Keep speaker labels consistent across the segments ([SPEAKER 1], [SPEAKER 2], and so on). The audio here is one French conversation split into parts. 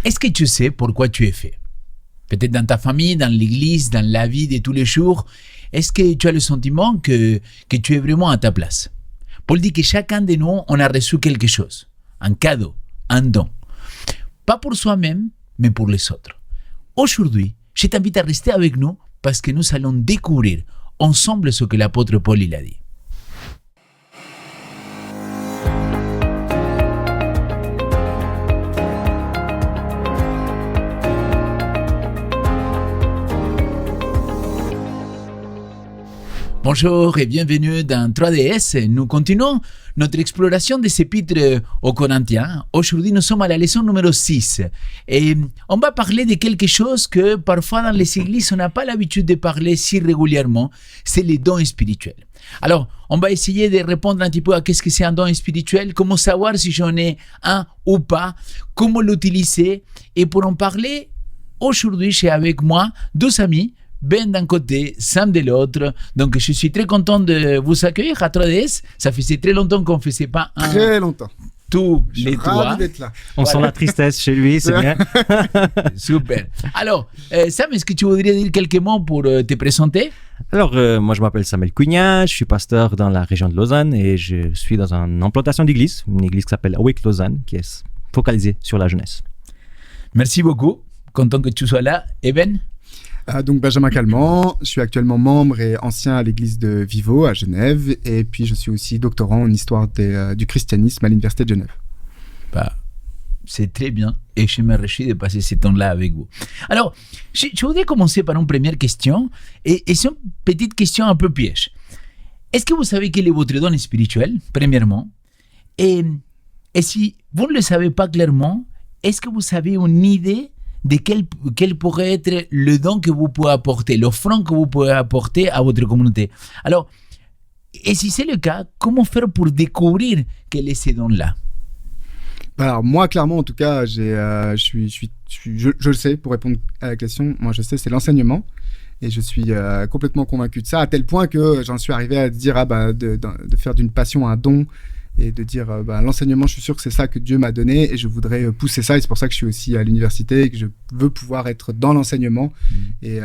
[SPEAKER 1] Est-ce que tu sais pourquoi tu es fait? Peut-être dans ta famille, dans l'église, dans la vie de tous les jours. Est-ce que tu as le sentiment que tu es vraiment à ta place? Paul dit que chacun de nous, on a reçu quelque chose, un cadeau, un don. Pas pour soi-même, mais pour les autres. Aujourd'hui, je t'invite à rester avec nous parce que nous allons découvrir ensemble ce que l'apôtre Paul il a dit. Bonjour et bienvenue dans 3DS. Nous continuons notre exploration des épîtres aux Corinthiens. Aujourd'hui, nous sommes à la leçon numéro 6. Et on va parler de quelque chose que parfois dans les églises, on n'a pas l'habitude de parler si régulièrement. C'est les dons spirituels. Alors, on va essayer de répondre un petit peu à qu'est-ce que c'est un don spirituel, comment savoir si j'en ai un ou pas, comment l'utiliser. Et pour en parler, aujourd'hui, j'ai avec moi deux amis, Ben d'un côté, Sam de l'autre. Donc, je suis très content de vous accueillir à 3DS. Ça faisait très longtemps qu'on ne faisait pas un...
[SPEAKER 2] Très longtemps.
[SPEAKER 1] Tous les trois.
[SPEAKER 2] Ravi d'être là.
[SPEAKER 3] On sent la tristesse chez lui, c'est bien.
[SPEAKER 1] Super. Alors, Sam, est-ce que tu voudrais dire quelques mots pour te présenter?
[SPEAKER 3] Alors, moi, je m'appelle Samuel Cugna, je suis pasteur dans la région de Lausanne et je suis dans une implantation d'église, une église qui s'appelle Awake Lausanne, qui est focalisée sur la jeunesse.
[SPEAKER 1] Merci beaucoup. Content que tu sois là. Et Ben?
[SPEAKER 2] Donc Benjamin Calment, je suis actuellement membre et ancien à l'église de Vivo à Genève et puis je suis aussi doctorant en histoire du christianisme à l'université de Genève.
[SPEAKER 1] Bah, c'est très bien et je me réjouis de passer ce temps-là avec vous. Alors, je voudrais commencer par une première question et c'est une petite question un peu piège. Est-ce que vous savez quel est votre don spirituel, premièrement? Et si vous ne le savez pas clairement, est-ce que vous avez une idée de quel pourrait être le don que vous pouvez apporter, l'offrande que vous pouvez apporter à votre communauté. Alors, et si c'est le cas, comment faire pour découvrir quel est ce don-là?
[SPEAKER 2] Alors moi, clairement, en tout cas, je le sais, pour répondre à la question, moi je sais, c'est l'enseignement. Et je suis complètement convaincu de ça, à tel point que j'en suis arrivé à dire de faire d'une passion un don, et de dire l'enseignement, je suis sûr que c'est ça que Dieu m'a donné et je voudrais pousser ça, et c'est pour ça que je suis aussi à l'université et que je veux pouvoir être dans l'enseignement. Et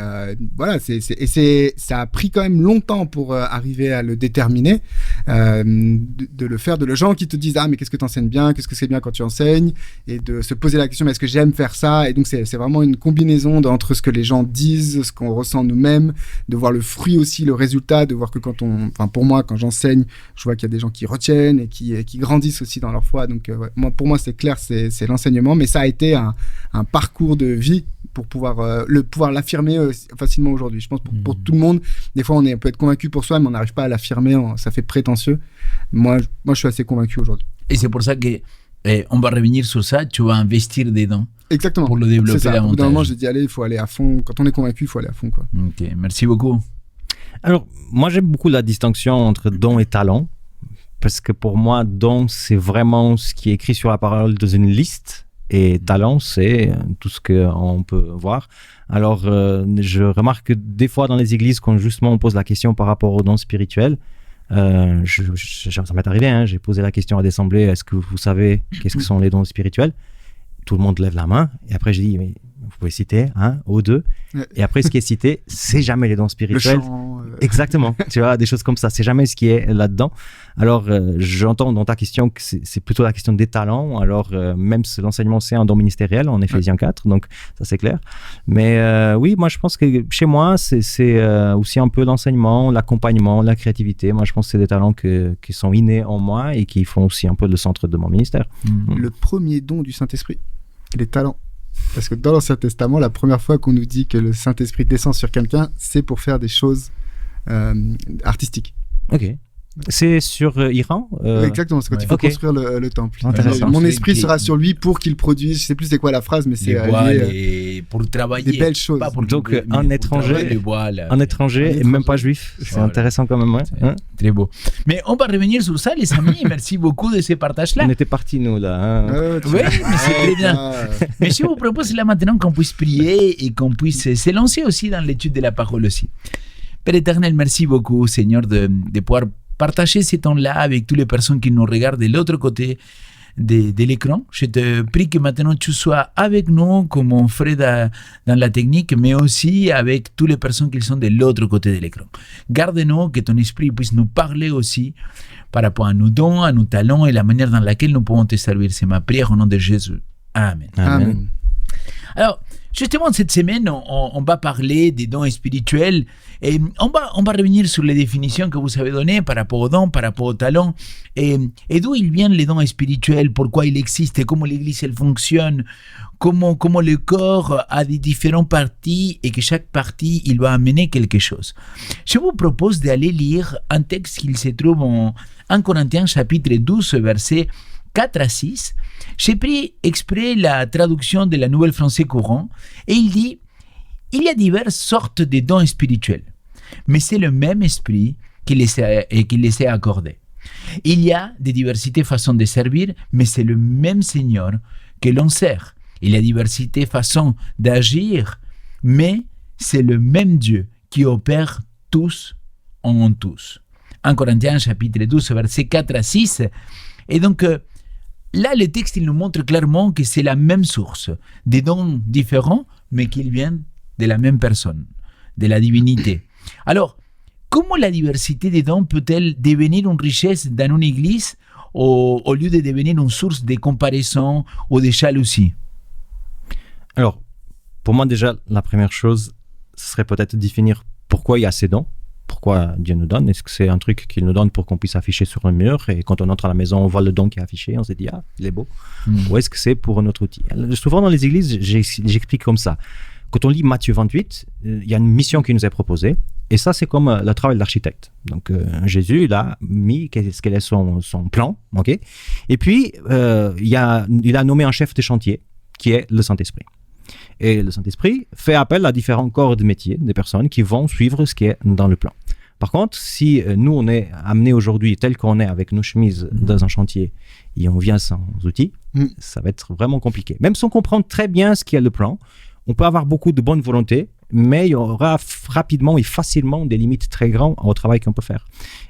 [SPEAKER 2] voilà, ça a pris quand même longtemps pour arriver à le déterminer, de le faire, de les gens qui te disent mais qu'est-ce que tu enseignes bien, qu'est-ce que c'est bien quand tu enseignes, et de se poser la question mais est-ce que j'aime faire ça. Et donc c'est vraiment une combinaison entre ce que les gens disent, ce qu'on ressent nous-mêmes, de voir le fruit aussi, le résultat, de voir que pour moi quand j'enseigne, je vois qu'il y a des gens qui retiennent et qui grandissent aussi dans leur foi. Donc pour moi c'est clair, c'est l'enseignement, mais ça a été un parcours de vie pour pouvoir l'affirmer facilement aujourd'hui. Je pense pour tout le monde, des fois on peut être convaincu pour soi mais on n'arrive pas à l'affirmer, ça fait prétentieux. Moi je suis assez convaincu aujourd'hui.
[SPEAKER 1] Et c'est pour ça que on va revenir sur ça, tu vas investir dedans.
[SPEAKER 2] Exactement.
[SPEAKER 1] Pour le développer davantage.
[SPEAKER 2] Au bout d'un moment j'ai dit il faut aller à fond, quand on est convaincu il faut aller à fond, quoi.
[SPEAKER 1] Ok, merci beaucoup.
[SPEAKER 3] Alors moi j'aime beaucoup la distinction entre don et talent. Parce que pour moi, don, c'est vraiment ce qui est écrit sur la parole dans une liste. Et talent, c'est tout ce qu'on peut voir. Alors, je remarque que des fois dans les églises, quand justement on pose la question par rapport aux dons spirituels, ça m'est arrivé, j'ai posé la question à des assemblées, est-ce que vous savez qu'est-ce que sont les dons spirituels? Tout le monde lève la main. Et après, j'ai dit, mais vous pouvez citer un ou deux. Et après, ce qui est cité, c'est jamais les dons spirituels.
[SPEAKER 2] Le chant,
[SPEAKER 3] Exactement. Tu vois, des choses comme ça. C'est jamais ce qui est là-dedans. Alors, j'entends dans ta question que c'est plutôt la question des talents. Alors, même si l'enseignement, c'est un don ministériel en Éphésiens 4. Donc, ça, c'est clair. Mais oui, moi, je pense que chez moi, c'est aussi un peu l'enseignement, l'accompagnement, la créativité. Moi, je pense que c'est des talents qui sont innés en moi et qui font aussi un peu le centre de mon ministère.
[SPEAKER 2] Le premier don du Saint-Esprit, les talents. Parce que dans l'Ancien Testament, la première fois qu'on nous dit que le Saint-Esprit descend sur quelqu'un, c'est pour faire des choses artistiques.
[SPEAKER 3] Ok. C'est sur Iran
[SPEAKER 2] Exactement, c'est quand il faut construire le temple. Mon esprit sera sur lui pour qu'il produise, je sais plus c'est quoi la phrase, mais c'est
[SPEAKER 1] pour travailler.
[SPEAKER 2] Des belles choses.
[SPEAKER 3] Donc un étranger et même pas juif. C'est intéressant quand même. Ouais.
[SPEAKER 1] Très beau. Mais on va revenir sur ça, les amis. Merci beaucoup de ces partages-là.
[SPEAKER 3] On était partis, nous, là.
[SPEAKER 1] Oui, mais c'est très bien. Mais je vous propose là maintenant qu'on puisse prier et qu'on puisse s'élancer aussi dans l'étude de la parole aussi. Père éternel, merci beaucoup, Seigneur, de pouvoir partager ce temps-là avec toutes les personnes qui nous regardent de l'autre côté de l'écran. Je te prie que maintenant tu sois avec nous comme mon frère dans la technique, mais aussi avec toutes les personnes qui sont de l'autre côté de l'écran. Garde-nous, que ton esprit puisse nous parler aussi par rapport à nos dons, à nos talents et la manière dans laquelle nous pouvons te servir. C'est ma prière au nom de Jésus. Amen.
[SPEAKER 2] Amen.
[SPEAKER 1] Alors, justement, cette semaine, on va parler des dons spirituels et on va revenir sur les définitions que vous avez données par rapport aux dons, par rapport aux talents et d'où ils viennent les dons spirituels, pourquoi ils existent, comment l'Église elle fonctionne, comment le corps a des différentes parties et que chaque partie, il va amener quelque chose. Je vous propose d'aller lire un texte qui se trouve en 1 Corinthiens chapitre 12, verset 4 à 6. J'ai pris exprès la traduction de la Nouvelle Français Courant et il dit « Il y a diverses sortes de dons spirituels, mais c'est le même esprit qui les a accordés. Il y a des diversités façons de servir, mais c'est le même Seigneur que l'on sert. Il y a diversité façons d'agir, mais c'est le même Dieu qui opère tous en tous. » 1 Corinthiens chapitre 12, versets 4 à 6. Et donc, là, le texte, il nous montre clairement que c'est la même source, des dons différents, mais qu'ils viennent de la même personne, de la divinité. Alors, comment la diversité des dons peut-elle devenir une richesse dans une église au lieu de devenir une source de comparaison ou de jalousie?
[SPEAKER 3] Alors, pour moi, déjà, la première chose, ce serait peut-être de définir pourquoi il y a ces dons. Pourquoi Dieu nous donne? Est-ce que c'est un truc qu'il nous donne pour qu'on puisse afficher sur le mur et quand on entre à la maison, on voit le don qui est affiché, on se dit « Ah, il est beau ». Ou est-ce que c'est pour un autre outil? Souvent dans les églises, j'explique comme ça. Quand on lit Matthieu 28, il y a une mission qui nous est proposée et ça, c'est comme le travail de l'architecte. Donc Jésus, il a mis quel est son plan, ok? Et puis, il a nommé un chef de chantier qui est le Saint-Esprit. Et le Saint-Esprit fait appel à différents corps de métier, des personnes qui vont suivre ce qui est dans le plan. Par contre, si nous, on est amenés aujourd'hui tel qu'on est avec nos chemises dans un chantier et on vient sans outils, ça va être vraiment compliqué. Même sans comprendre très bien ce qui est le plan, on peut avoir beaucoup de bonne volonté, mais il y aura rapidement et facilement des limites très grandes au travail qu'on peut faire.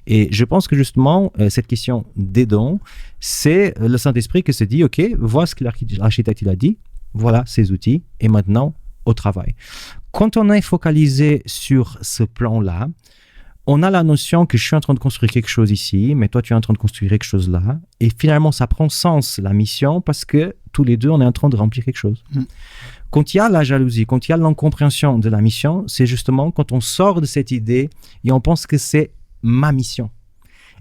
[SPEAKER 3] Et je pense que justement, cette question des dons, c'est le Saint-Esprit qui se dit, OK, voilà ce que l'architecte il a dit, voilà ses outils, et maintenant, au travail. Quand on est focalisé sur ce plan-là, on a la notion que je suis en train de construire quelque chose ici, mais toi, tu es en train de construire quelque chose là. Et finalement, ça prend sens, la mission, parce que tous les deux, on est en train de remplir quelque chose. Quand il y a la jalousie, quand il y a l'incompréhension de la mission, c'est justement quand on sort de cette idée et on pense que c'est ma mission.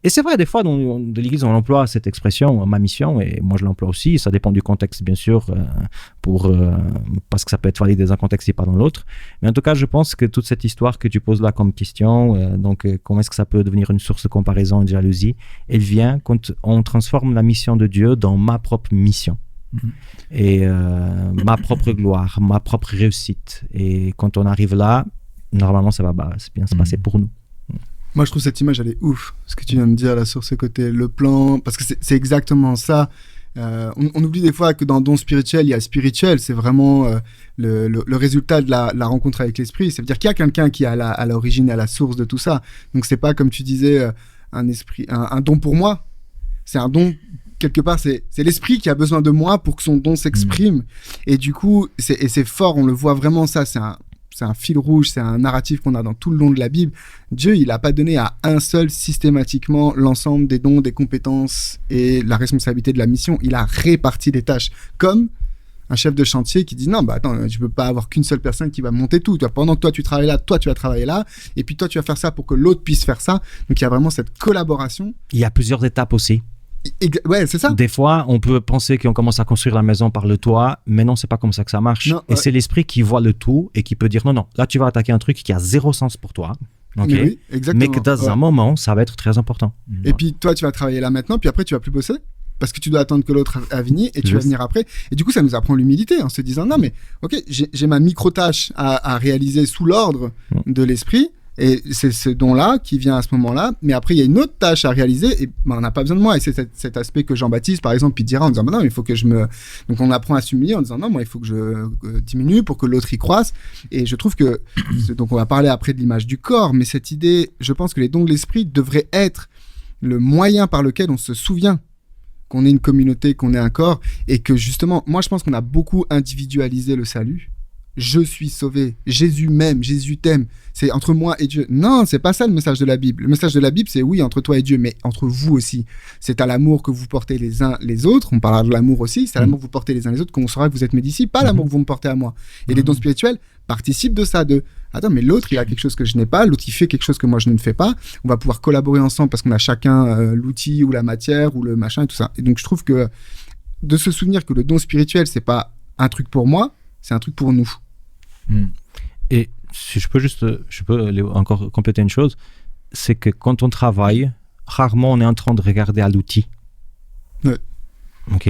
[SPEAKER 3] Et c'est vrai, des fois, dans l'Église, on emploie cette expression, ma mission, et moi je l'emploie aussi, ça dépend du contexte, bien sûr, parce que ça peut être validé dans un contexte et pas dans l'autre. Mais en tout cas, je pense que toute cette histoire que tu poses là comme question, comment est-ce que ça peut devenir une source de comparaison et de jalousie, elle vient quand on transforme la mission de Dieu dans ma propre mission. Et ma propre gloire, ma propre réussite. Et quand on arrive là, normalement, ça va bien se passer pour nous.
[SPEAKER 2] Moi, je trouve cette image, elle est ouf. Ce que tu viens de dire là sur ce côté, le plan, parce que c'est exactement ça. On oublie des fois que dans don spirituel, il y a spirituel. C'est vraiment le résultat de la rencontre avec l'esprit. Ça veut dire qu'il y a quelqu'un qui est à l'origine, à la source de tout ça. Donc, c'est pas comme tu disais, un don pour moi. C'est un don, quelque part, c'est l'esprit qui a besoin de moi pour que son don s'exprime. Et du coup, c'est fort, on le voit vraiment ça. C'est un fil rouge, c'est un narratif qu'on a dans tout le long de la Bible. Dieu, il n'a pas donné à un seul systématiquement l'ensemble des dons, des compétences et la responsabilité de la mission. Il a réparti les tâches. Comme un chef de chantier qui dit non, attends, je ne peux pas avoir qu'une seule personne qui va monter tout. Pendant que toi, tu travailles là, toi, tu vas travailler là. Et puis toi, tu vas faire ça pour que l'autre puisse faire ça. Donc, il y a vraiment cette collaboration.
[SPEAKER 3] Il y a plusieurs étapes aussi.
[SPEAKER 2] Ouais, c'est ça.
[SPEAKER 3] Des fois, on peut penser qu'on commence à construire la maison par le toit, mais non, c'est pas comme ça que ça marche. Non, et c'est l'esprit qui voit le tout et qui peut dire non, là, tu vas attaquer un truc qui a zéro sens pour toi. Okay.
[SPEAKER 2] Oui, exactement.
[SPEAKER 3] Mais que dans un moment, ça va être très important.
[SPEAKER 2] Et puis, toi, tu vas travailler là maintenant, puis après, tu vas plus bosser parce que tu dois attendre que l'autre a fini et tu vas venir après. Et du coup, ça nous apprend l'humilité en se disant non, mais ok, j'ai ma micro-tâche à réaliser sous l'ordre de l'esprit. Et c'est ce don-là qui vient à ce moment-là. Mais après, il y a une autre tâche à réaliser et on n'a pas besoin de moi. Et c'est cet aspect que Jean-Baptiste, par exemple, il dira en disant non, il faut que je me. Donc, on apprend à s'humilier en disant non, moi, il faut que je diminue pour que l'autre y croisse. Et je trouve que. Donc, on va parler après de l'image du corps. Mais cette idée, je pense que les dons de l'esprit devraient être le moyen par lequel on se souvient qu'on est une communauté, qu'on est un corps, et que justement, moi je pense qu'on a beaucoup individualisé le salut. Je suis sauvé, Jésus m'aime, Jésus t'aime, c'est entre moi et Dieu. Non, c'est pas ça le message de la Bible. Le message de la Bible, c'est oui, entre toi et Dieu, mais entre vous aussi. C'est à l'amour que vous portez les uns les autres, on parlera de l'amour aussi, c'est à l'amour que vous portez les uns les autres qu'on saura que vous êtes mes disciples, pas l'amour que vous me portez à moi. Et les dons spirituels participent de ça, attends, mais l'autre, il a quelque chose que je n'ai pas, l'autre, il fait quelque chose que moi je ne fais pas, on va pouvoir collaborer ensemble parce qu'on a chacun l'outil ou la matière ou le machin et tout ça. Et donc je trouve que de se souvenir que le don spirituel, c'est pas un truc pour moi, c'est un truc pour nous.
[SPEAKER 3] Et si je peux encore compléter une chose, c'est que quand on travaille, rarement on est en train de regarder à l'outil.
[SPEAKER 2] Ouais.
[SPEAKER 3] Ok.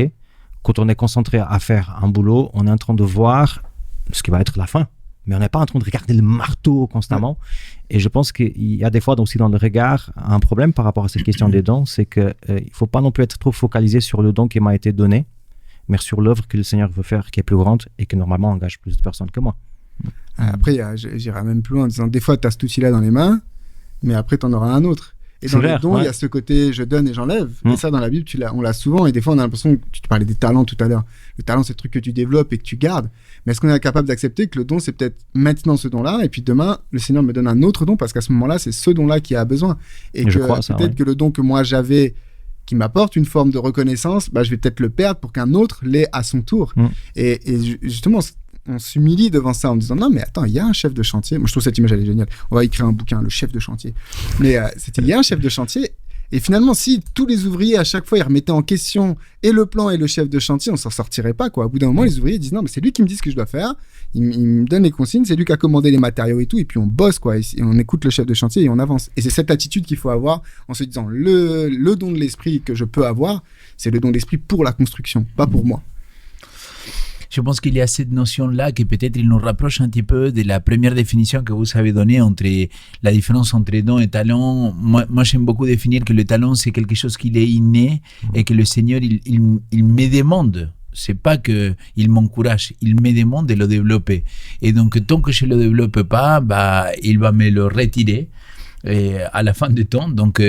[SPEAKER 3] Quand on est concentré à faire un boulot, on est en train de voir ce qui va être la fin, mais on n'est pas en train de regarder le marteau constamment. Ouais. Et je pense qu'il y a des fois aussi dans le regard un problème par rapport à cette question des dons, c'est que il faut pas non plus être trop focalisé sur le don qui m'a été donné, mais sur l'œuvre que le Seigneur veut faire, qui est plus grande et qui normalement engage plus de personnes que moi.
[SPEAKER 2] Après, j'irai même plus loin en disant des fois, tu as cet outil-là dans les mains, mais après, tu en auras un autre. Et dans les dons, il y a ce côté je donne et j'enlève. Et ça, dans la Bible, on l'a souvent. Et des fois, on a l'impression que tu parlais des talents tout à l'heure. Le talent, c'est le truc que tu développes et que tu gardes. Mais est-ce qu'on est capable d'accepter que le don, c'est peut-être maintenant ce don-là, et puis demain, le Seigneur me donne un autre don, parce qu'à ce moment-là, c'est ce don-là qui a besoin. Et que peut-être que le don que moi j'avais, qui m'apporte une forme de reconnaissance, je vais peut-être le perdre pour qu'un autre l'ait à son tour. Et justement, on s'humilie devant ça en disant non mais attends, il y a un chef de chantier. Moi je trouve cette image elle est géniale, on va écrire un bouquin, le chef de chantier. Mais il y a un chef de chantier, et finalement si tous les ouvriers à chaque fois ils remettaient en question et le plan et le chef de chantier, on s'en sortirait pas quoi. Au bout d'un moment les ouvriers disent non mais c'est lui qui me dit ce que je dois faire, il me donne les consignes, c'est lui qui a commandé les matériaux et tout, et puis on bosse quoi, et on écoute le chef de chantier et on avance. Et c'est cette attitude qu'il faut avoir en se disant le don de l'esprit que je peux avoir, c'est le don de l'esprit pour la construction, pas pour moi.
[SPEAKER 1] Je pense qu'il y a cette notion-là qui peut-être il nous rapproche un petit peu de la première définition que vous avez donnée entre la différence entre don et talent. Moi j'aime beaucoup définir que le talent, c'est quelque chose qui est inné et que le Seigneur, il me demande. C'est pas qu'il m'encourage, il me demande de le développer. Et donc, tant que je ne le développe pas, il va me le retirer à la fin du temps. Donc,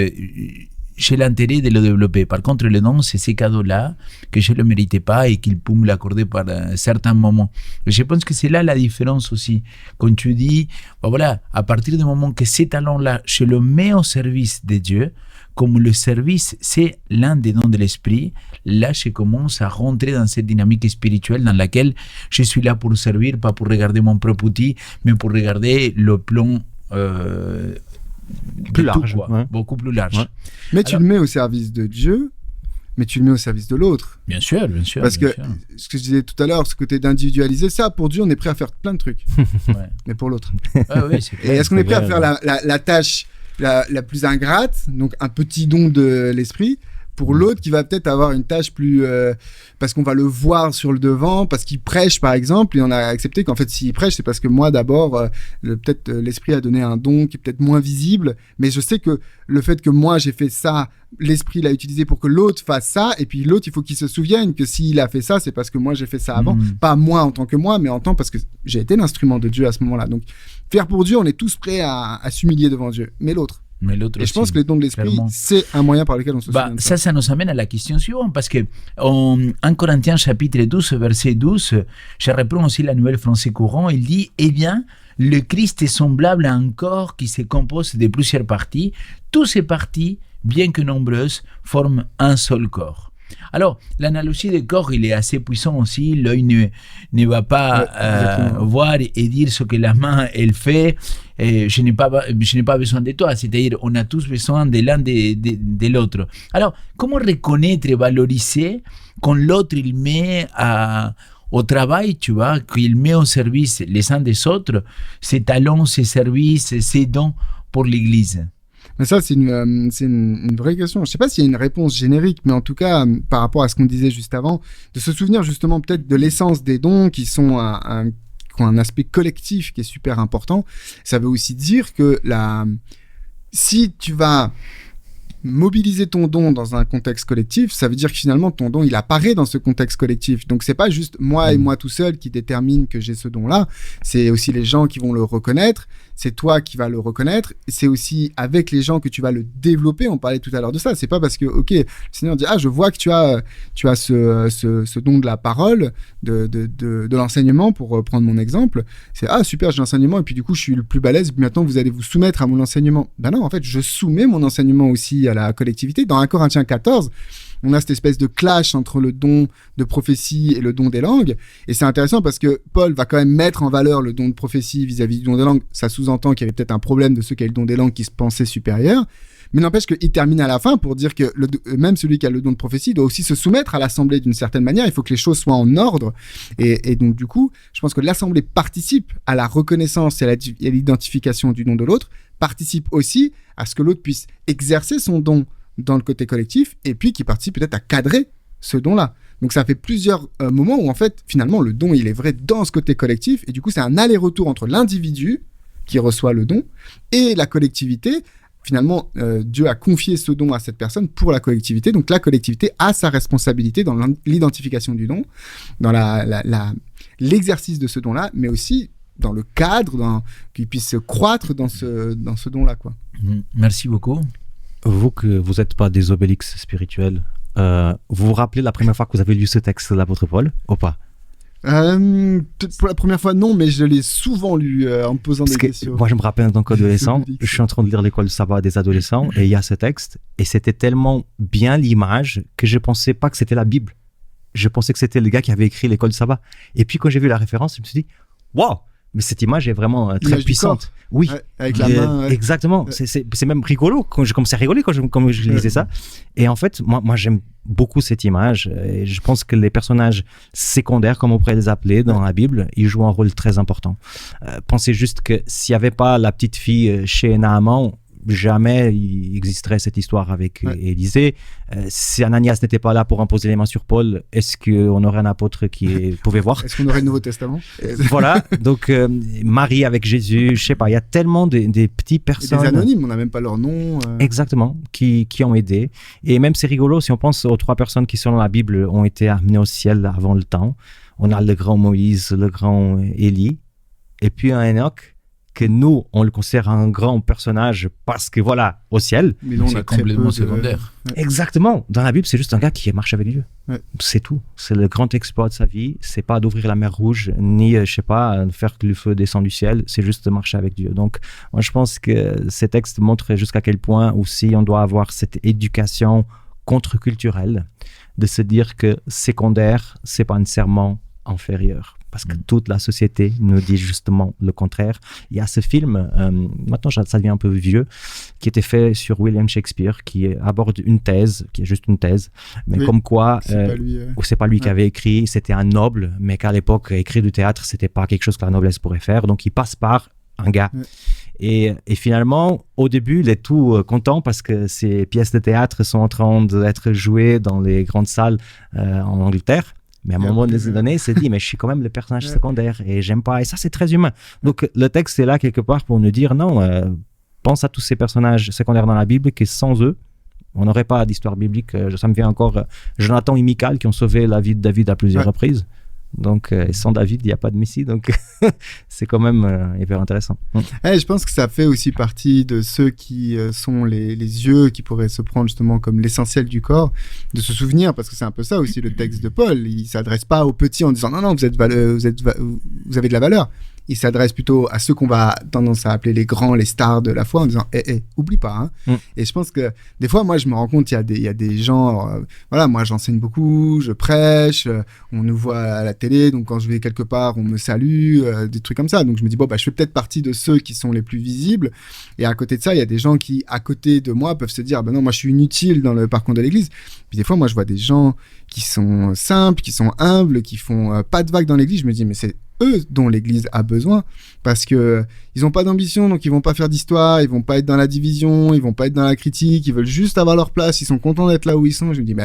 [SPEAKER 1] j'ai l'intérêt de le développer. Par contre, le don, c'est ces cadeaux-là que je ne le méritais pas et qu'il peut me l'accorder par certains moments. Et je pense que c'est là la différence aussi. Quand tu dis, voilà, à partir du moment que ces talents-là, je le mets au service de Dieu, comme le service, c'est l'un des dons de l'esprit, là, je commence à rentrer dans cette dynamique spirituelle dans laquelle je suis là pour servir, pas pour regarder mon propre outil, mais pour regarder le plan
[SPEAKER 3] plus large,
[SPEAKER 1] beaucoup plus large.
[SPEAKER 2] Ouais. Mais tu le mets au service de Dieu, mais tu le mets au service de l'autre.
[SPEAKER 1] Bien sûr, bien sûr.
[SPEAKER 2] Parce que ce que je disais tout à l'heure, ce côté d'individualiser, ça, pour Dieu, on est prêt à faire plein de trucs. Mais pour l'autre.
[SPEAKER 1] Oui, c'est clair,
[SPEAKER 2] et est-ce qu'on est prêt à faire la tâche la plus ingrate, donc un petit don de l'esprit, pour l'autre qui va peut-être avoir une tâche plus... parce qu'on va le voir sur le devant, parce qu'il prêche par exemple, et on a accepté qu'en fait s'il prêche, c'est parce que moi d'abord, peut-être l'esprit a donné un don qui est peut-être moins visible, mais je sais que le fait que moi j'ai fait ça, l'esprit l'a utilisé pour que l'autre fasse ça, et puis l'autre il faut qu'il se souvienne que s'il a fait ça, c'est parce que moi j'ai fait ça avant, pas moi en tant que moi, mais en tant parce que j'ai été l'instrument de Dieu à ce moment-là. Donc faire pour Dieu, on est tous prêts à s'humilier devant Dieu, mais l'autre. Et je pense que les dons de l'esprit, clairement, c'est un moyen par lequel on se souvient de ça.
[SPEAKER 1] Ça nous amène à la question suivante, parce que en 1 Corinthiens chapitre 12, verset 12, je reprends aussi la Nouvelle Français courant, il dit « Eh bien, le Christ est semblable à un corps qui se compose de plusieurs parties. Toutes ces parties, bien que nombreuses, forment un seul corps. » Alors, l'analogie des corps, il est assez puissant aussi. L'œil ne va pas voir et dire ce que la main, elle fait. Je n'ai pas besoin de toi. C'est-à-dire, on a tous besoin de l'un de l'autre. Alors, comment reconnaître et valoriser quand l'autre, il met au travail, tu vois, qu'il met au service les uns des autres, ses talents, ses services, ses dons pour l'Église?
[SPEAKER 2] Mais ça, c'est une vraie question. Je ne sais pas s'il y a une réponse générique, mais en tout cas, par rapport à ce qu'on disait juste avant, de se souvenir justement peut-être de l'essence des dons qui sont qui ont un aspect collectif qui est super important. Ça veut aussi dire que si tu vas mobiliser ton don dans un contexte collectif, ça veut dire que finalement ton don il apparaît dans ce contexte collectif. Donc c'est pas juste moi et moi tout seul qui détermine que j'ai ce don-là, c'est aussi les gens qui vont le reconnaître, c'est toi qui vas le reconnaître, c'est aussi avec les gens que tu vas le développer. On parlait tout à l'heure de ça, c'est pas parce que ok, le Seigneur dit je vois que tu as ce don de la parole, de l'enseignement, pour prendre mon exemple, c'est super, j'ai l'enseignement et puis du coup je suis le plus balèze, puis maintenant vous allez vous soumettre à mon enseignement. Ben non, en fait je soumets mon enseignement aussi à la collectivité. Dans 1 Corinthiens 14, on a cette espèce de clash entre le don de prophétie et le don des langues. Et c'est intéressant parce que Paul va quand même mettre en valeur le don de prophétie vis-à-vis du don des langues. Ça sous-entend qu'il y avait peut-être un problème de ceux qui avaient le don des langues qui se pensaient supérieurs. Mais n'empêche qu'il termine à la fin pour dire que même celui qui a le don de prophétie doit aussi se soumettre à l'assemblée d'une certaine manière. Il faut que les choses soient en ordre. Et donc, du coup, je pense que l'assemblée participe à la reconnaissance et à l'identification du don de l'autre, participe aussi à ce que l'autre puisse exercer son don dans le côté collectif, et puis qui participe peut-être à cadrer ce don-là. Donc ça fait plusieurs moments où en fait, finalement, le don, il est vrai dans ce côté collectif, et du coup, c'est un aller-retour entre l'individu qui reçoit le don et la collectivité. Finalement, Dieu a confié ce don à cette personne pour la collectivité, donc la collectivité a sa responsabilité dans l'identification du don, dans l'exercice de ce don-là, mais aussi dans le cadre, qu'il puisse croître dans ce don-là, quoi.
[SPEAKER 1] Merci beaucoup.
[SPEAKER 3] Vous que vous n'êtes pas des Obélix spirituels, vous vous rappelez la première fois que vous avez lu ce texte de l'apôtre Paul ou pas?
[SPEAKER 2] Peut-être pour la première fois, non, mais je l'ai souvent lu en me posant des questions.
[SPEAKER 3] Moi, je me rappelle en tant qu'adolescent, je suis en train de lire l'école du sabbat des adolescents et il y a ce texte et c'était tellement bien l'image que je pensais pas que c'était la Bible. Je pensais que c'était le gars qui avait écrit l'école du sabbat. Et puis quand j'ai vu la référence, je me suis dit, waouh! Mais cette image est vraiment très puissante. Oui,
[SPEAKER 2] ouais, avec la main. Ouais.
[SPEAKER 3] Exactement.
[SPEAKER 2] Ouais.
[SPEAKER 3] C'est même rigolo. Quand je commençais à rigoler quand je lisais ça. Et en fait, moi j'aime beaucoup cette image. Et je pense que les personnages secondaires, comme on pourrait les appeler dans la Bible, ils jouent un rôle très important. Pensez juste que s'il n'y avait pas la petite fille chez Naaman, jamais il existerait cette histoire avec Élisée. Si Ananias n'était pas là pour imposer les mains sur Paul, est-ce qu'on aurait un apôtre qui pouvait voir?
[SPEAKER 2] Est-ce qu'on aurait le Nouveau Testament?
[SPEAKER 3] Voilà, donc Marie avec Jésus, je sais pas, il y a tellement des petites personnes.
[SPEAKER 2] Et des anonymes, on n'a même pas leur nom.
[SPEAKER 3] Exactement, qui ont aidé. Et même c'est rigolo, si on pense aux 3 personnes qui selon la Bible ont été amenées au ciel avant le temps. On a le grand Moïse, le grand Élie, et puis un Enoch, que nous, on le considère un grand personnage parce que voilà, au ciel.
[SPEAKER 1] Mais non, c'est complètement secondaire.
[SPEAKER 3] Exactement. Dans la Bible, c'est juste un gars qui marche avec Dieu.
[SPEAKER 2] Ouais.
[SPEAKER 3] C'est tout. C'est le grand exploit de sa vie. C'est pas d'ouvrir la mer Rouge, ni, je sais pas, faire que le feu descende du ciel. C'est juste de marcher avec Dieu. Donc, moi, je pense que ces textes montrent jusqu'à quel point aussi on doit avoir cette éducation contre-culturelle, de se dire que secondaire, c'est pas nécessairement inférieur. Parce que toute la société nous dit justement le contraire. Il y a ce film, maintenant ça devient un peu vieux, qui était fait sur William Shakespeare, qui aborde une thèse, qui est juste une thèse, mais comme quoi, c'est pas lui qui avait écrit, c'était un noble, mais qu'à l'époque, écrire du théâtre, c'était pas quelque chose que la noblesse pourrait faire, donc il passe par un gars. Et finalement, au début, il est tout content parce que ces pièces de théâtre sont en train d'être jouées dans les grandes salles en Angleterre. Mais à un moment donné, il s'est dit, mais je suis quand même le personnage secondaire et j'aime pas. Et ça, c'est très humain. Donc, le texte est là quelque part pour nous dire, non, pense à tous ces personnages secondaires dans la Bible que sans eux, on n'aurait pas d'histoire biblique. Ça me vient encore Jonathan et Michal qui ont sauvé la vie de David à plusieurs reprises. Donc, sans David, il n'y a pas de Messie. Donc, c'est quand même hyper intéressant.
[SPEAKER 2] Je pense que ça fait aussi partie de ceux qui sont les yeux qui pourraient se prendre justement comme l'essentiel du corps, de se souvenir, parce que c'est un peu ça aussi le texte de Paul. Il ne s'adresse pas aux petits en disant non, vous avez de la valeur. Il s'adresse plutôt à ceux qu'on va tendance à appeler les grands, les stars de la foi, en disant oublie pas. Et je pense que des fois, moi, je me rends compte, il y a des gens, voilà, moi, j'enseigne beaucoup, je prêche, on nous voit à la télé, donc quand je vais quelque part, on me salue, des trucs comme ça. Donc je me dis, je fais peut-être partie de ceux qui sont les plus visibles. Et à côté de ça, il y a des gens qui, à côté de moi, peuvent se dire, non, moi, je suis inutile dans le parcours de l'église. Puis des fois, moi, je vois des gens qui sont simples, qui sont humbles, qui font pas de vagues dans l'église. Je me dis, mais c'est eux dont l'église a besoin, parce que ils ont pas d'ambition, donc ils vont pas faire d'histoire, ils vont pas être dans la division, ils vont pas être dans la critique, ils veulent juste avoir leur place, ils sont contents d'être là où ils sont. Je me dis,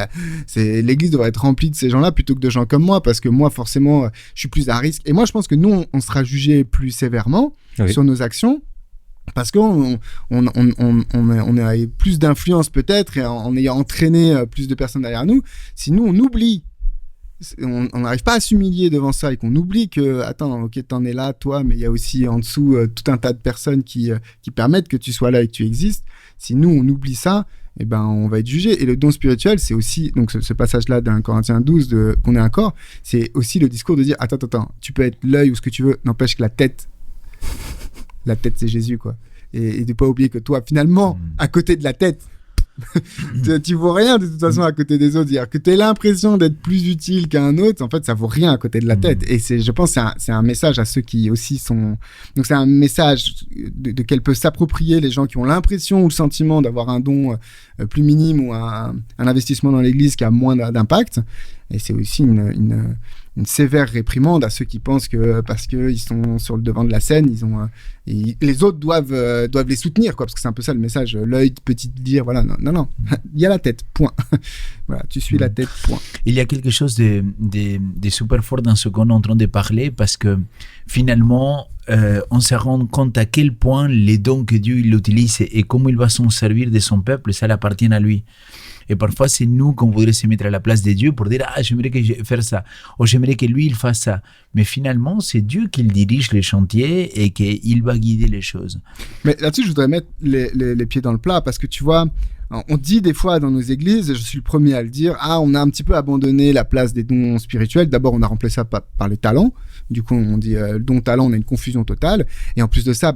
[SPEAKER 2] l'église devrait être remplie de ces gens-là plutôt que de gens comme moi, parce que moi, forcément, je suis plus à risque. Et moi, je pense que nous, on sera jugé plus sévèrement sur nos actions Parce qu'on a plus d'influence peut-être, et en ayant entraîné plus de personnes derrière nous, si nous on oublie, on n'arrive pas à s'humilier devant ça et qu'on oublie que, attends, ok, t'en es là, toi, mais il y a aussi en dessous tout un tas de personnes qui permettent que tu sois là et que tu existes. Si nous, on oublie ça, eh ben, on va être jugé. Et le don spirituel, c'est aussi, donc ce passage-là d'un Corinthiens 12, qu'on est un corps, c'est aussi le discours de dire, attends, tu peux être l'œil ou ce que tu veux, n'empêche que la tête, c'est Jésus, quoi. Et de pas oublier que toi, finalement, à côté de la tête, tu vaux rien de toute façon à côté des autres. C'est-à-dire que tu aies l'impression d'être plus utile qu'un autre, en fait, ça vaut rien à côté de la tête. Et je pense que c'est un message à ceux qui aussi sont... Donc c'est un message de quel peut s'approprier les gens qui ont l'impression ou le sentiment d'avoir un don plus minime ou un investissement dans l'église qui a moins d'impact. Et c'est aussi une sévère réprimande à ceux qui pensent que parce qu'ils sont sur le devant de la scène, les autres doivent les soutenir, quoi, parce que c'est un peu ça le message. L'œil peut-il dire, voilà, non, il y a la tête, point. Voilà, tu suis la tête, point.
[SPEAKER 1] Il y a quelque chose de super fort dans ce qu'on est en train de parler, parce que finalement, on se rend compte à quel point les dons que Dieu il utilise et comment il va s'en servir de son peuple, ça appartient à lui. Et parfois, c'est nous qu'on voudrait se mettre à la place de Dieu pour dire « Ah, j'aimerais que je fasse ça » ou « J'aimerais que lui, il fasse ça ». Mais finalement, c'est Dieu qui dirige les chantiers et qu'il va guider les choses.
[SPEAKER 2] Mais là-dessus, je voudrais mettre les pieds dans le plat parce que tu vois, on dit des fois dans nos églises, et je suis le premier à le dire, on a un petit peu abandonné la place des dons spirituels. D'abord, on a remplacé ça par les talents. Du coup, on dit don talent, on a une confusion totale. Et en plus de ça,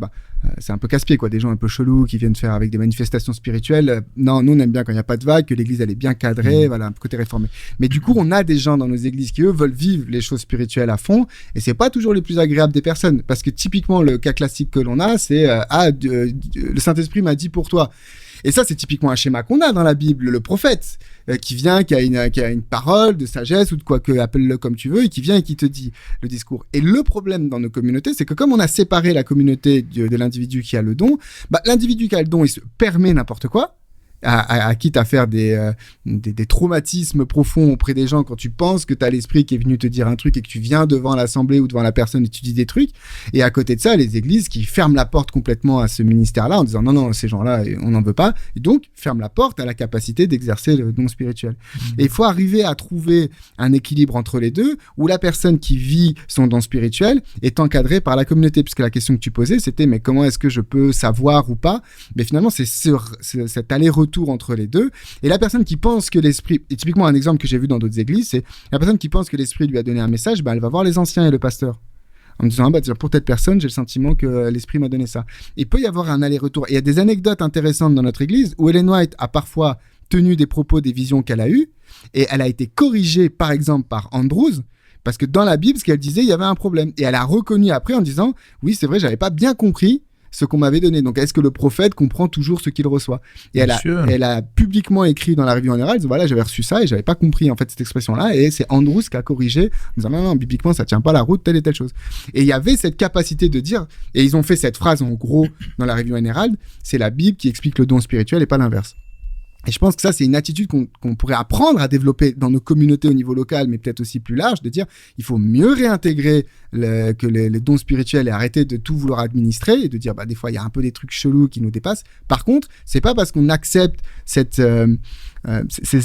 [SPEAKER 2] c'est un peu casse-pied, quoi. Des gens un peu chelous qui viennent faire avec des manifestations spirituelles. Non, nous, on aime bien quand il n'y a pas de vague, que l'église, elle est bien cadrée, voilà, un côté réformé. Mais du coup, on a des gens dans nos églises qui, eux, veulent vivre les choses spirituelles à fond. Et c'est pas toujours les plus agréables des personnes. Parce que typiquement, le cas classique que l'on a, c'est le Saint-Esprit m'a dit pour toi. Et ça, c'est typiquement un schéma qu'on a dans la Bible, le prophète qui vient, qui a une parole de sagesse ou de quoi que, appelle-le comme tu veux, et qui vient et qui te dit le discours. Et le problème dans nos communautés, c'est que comme on a séparé la communauté de l'individu qui a le don, l'individu qui a le don, il se permet n'importe quoi, quitte à faire des traumatismes profonds auprès des gens quand tu penses que tu as l'esprit qui est venu te dire un truc et que tu viens devant l'assemblée ou devant la personne et tu dis des trucs. Et à côté de ça, les églises qui ferment la porte complètement à ce ministère-là en disant non, ces gens-là, on n'en veut pas. Et donc, ferment la porte à la capacité d'exercer le don spirituel. Et il faut arriver à trouver un équilibre entre les deux où la personne qui vit son don spirituel est encadrée par la communauté. Puisque la question que tu posais, c'était mais comment est-ce que je peux savoir ou pas? Mais finalement, c'est cet aller-retour entre les deux, et la personne qui pense que l'esprit, et typiquement un exemple que j'ai vu dans d'autres églises, c'est la personne qui pense que l'esprit lui a donné un message, elle va voir les anciens et le pasteur en me disant pour telle personne j'ai le sentiment que l'esprit m'a donné ça. Et il peut y avoir un aller-retour, et il y a des anecdotes intéressantes dans notre église où Ellen White a parfois tenu des propos, des visions qu'elle a eues, et elle a été corrigée par exemple par Andrews, parce que dans la Bible ce qu'elle disait, il y avait un problème, et elle a reconnu après en disant oui c'est vrai, j'avais pas bien compris ce qu'on m'avait donné. Donc, est-ce que le prophète comprend toujours ce qu'il reçoit? Et elle a publiquement écrit dans la revue en Herald, voilà, j'avais reçu ça et j'avais pas compris en fait cette expression-là, et c'est Andrews qui a corrigé en disant non, bibliquement ça tient pas la route, telle et telle chose. Et il y avait cette capacité de dire, et ils ont fait cette phrase en gros dans la revue en Herald, c'est la Bible qui explique le don spirituel et pas l'inverse. Et je pense que ça, c'est une attitude qu'on pourrait apprendre à développer dans nos communautés au niveau local, mais peut-être aussi plus large, de dire il faut mieux réintégrer les dons spirituels et arrêter de tout vouloir administrer et de dire des fois il y a un peu des trucs chelous qui nous dépassent. Par contre, c'est pas parce qu'on accepte ces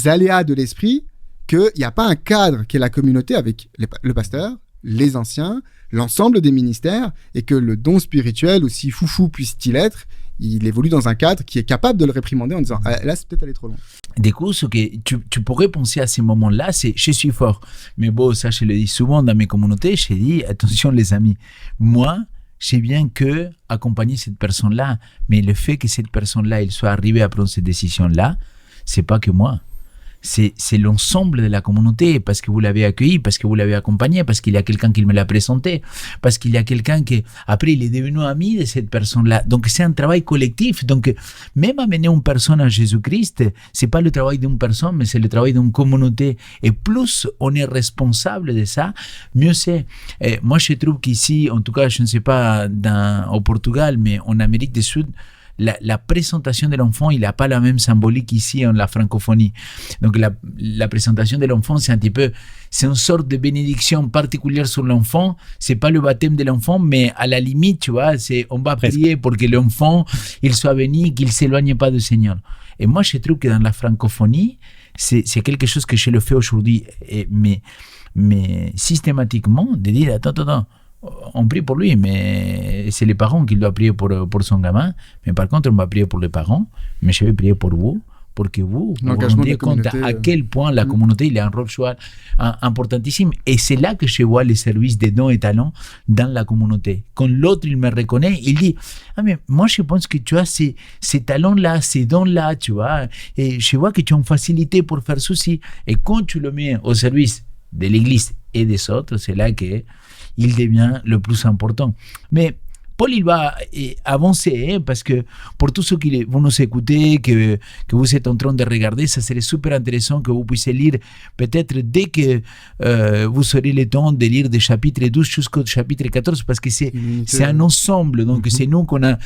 [SPEAKER 2] aléas de l'esprit qu'il n'y a pas un cadre qui est la communauté avec le pasteur, les anciens, l'ensemble des ministères, et que le don spirituel, aussi foufou puisse-t-il être, il évolue dans un cadre qui est capable de le réprimander en disant là c'est peut-être aller trop loin.
[SPEAKER 1] Du coup, ce que tu pourrais penser à ces moments-là, c'est je suis fort. Mais bon, ça je le dis souvent dans mes communautés, je dis attention les amis, moi je viens que accompagner cette personne-là, mais le fait que cette personne-là elle soit arrivée à prendre cette décision-là, c'est pas que moi. C'est l'ensemble de la communauté, parce que vous l'avez accueilli, parce que vous l'avez accompagné, parce qu'il y a quelqu'un qui me l'a présenté, parce qu'il y a quelqu'un qui, après, il est devenu ami de cette personne-là. Donc, c'est un travail collectif. Donc, même amener une personne à Jésus-Christ, c'est pas le travail d'une personne, mais c'est le travail d'une communauté. Et plus on est responsable de ça, mieux c'est. Moi, je trouve qu'ici, en tout cas, je ne sais pas au Portugal, mais en Amérique du Sud, la présentation de l'enfant, il n'a pas la même symbolique ici en la francophonie. Donc la présentation de l'enfant, c'est un petit peu, c'est une sorte de bénédiction particulière sur l'enfant. C'est pas le baptême de l'enfant, mais à la limite, tu vois, on va prier pour que l'enfant, il soit béni, qu'il s'éloigne pas du Seigneur. Et moi, je trouve que dans la francophonie, c'est quelque chose que je le fais aujourd'hui, mais systématiquement, de dire, attends, on prie pour lui, mais c'est les parents qui doivent prier pour son gamin. Mais par contre, on va prier pour les parents, mais je vais prier pour vous, pour que vous vous rendiez compte à quel point la communauté il a un rôle importantissime. Et c'est là que je vois les services des dons et talents dans la communauté. Quand l'autre, il me reconnaît, il dit, mais moi, je pense que tu as ces talents-là, ces dons-là, tu vois, et je vois que tu as une facilité pour faire ceci. Et quand tu le mets au service de l'Église et des autres, c'est là qu'il devient le plus important. Mais Paul, il va avancer, parce que pour tous ceux qui vont nous écouter, que vous êtes en train de regarder, ça serait super intéressant que vous puissiez lire, peut-être dès que vous aurez le temps de lire des chapitres 12 jusqu'au chapitre 14, parce que c'est un ensemble. Donc, c'est nous qu'on a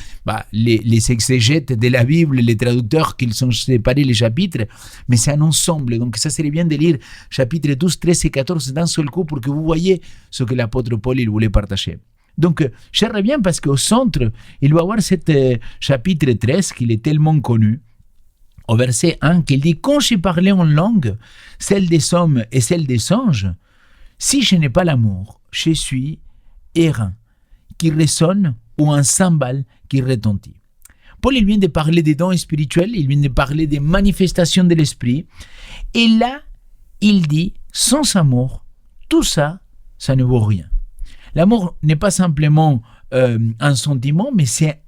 [SPEAKER 1] les exégètes de la Bible, les traducteurs qui sont séparés les chapitres, mais c'est un ensemble. Donc, ça serait bien de lire chapitres 12, 13 et 14 d'un seul coup pour que vous voyez ce que l'apôtre Paul il voulait partager. Donc, je reviens parce qu'au centre, il va y avoir cet chapitre 13 qui est tellement connu, au verset 1, qui dit « Quand j'ai parlé en langue, celle des hommes et celle des anges, si je n'ai pas l'amour, je suis airain qui résonne ou un cymbale qui retentit. » Paul, il vient de parler des dons spirituels, il vient de parler des manifestations de l'esprit, et là, il dit « Sans amour, tout ça, ça ne vaut rien. » L'amour n'est pas simplement un sentiment, mais c'est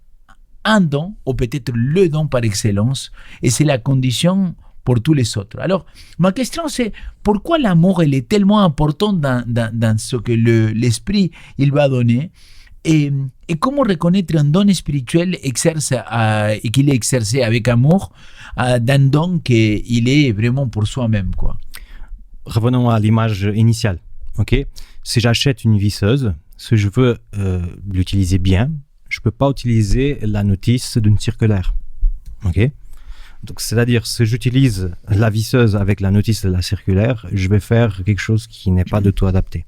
[SPEAKER 1] un don, ou peut-être le don par excellence, et c'est la condition pour tous les autres. Alors, ma question c'est, pourquoi l'amour il est tellement important dans ce que l'esprit il va donner, et comment reconnaître un don spirituel et qu'il est exercé avec amour d'un don qu'il est vraiment pour soi-même, quoi.
[SPEAKER 3] Revenons à l'image initiale. Okay. Si j'achète une visseuse, si je veux l'utiliser bien, je ne peux pas utiliser la notice d'une circulaire. Okay. Donc, c'est-à-dire, si j'utilise la visseuse avec la notice de la circulaire, je vais faire quelque chose qui n'est pas du tout adapté.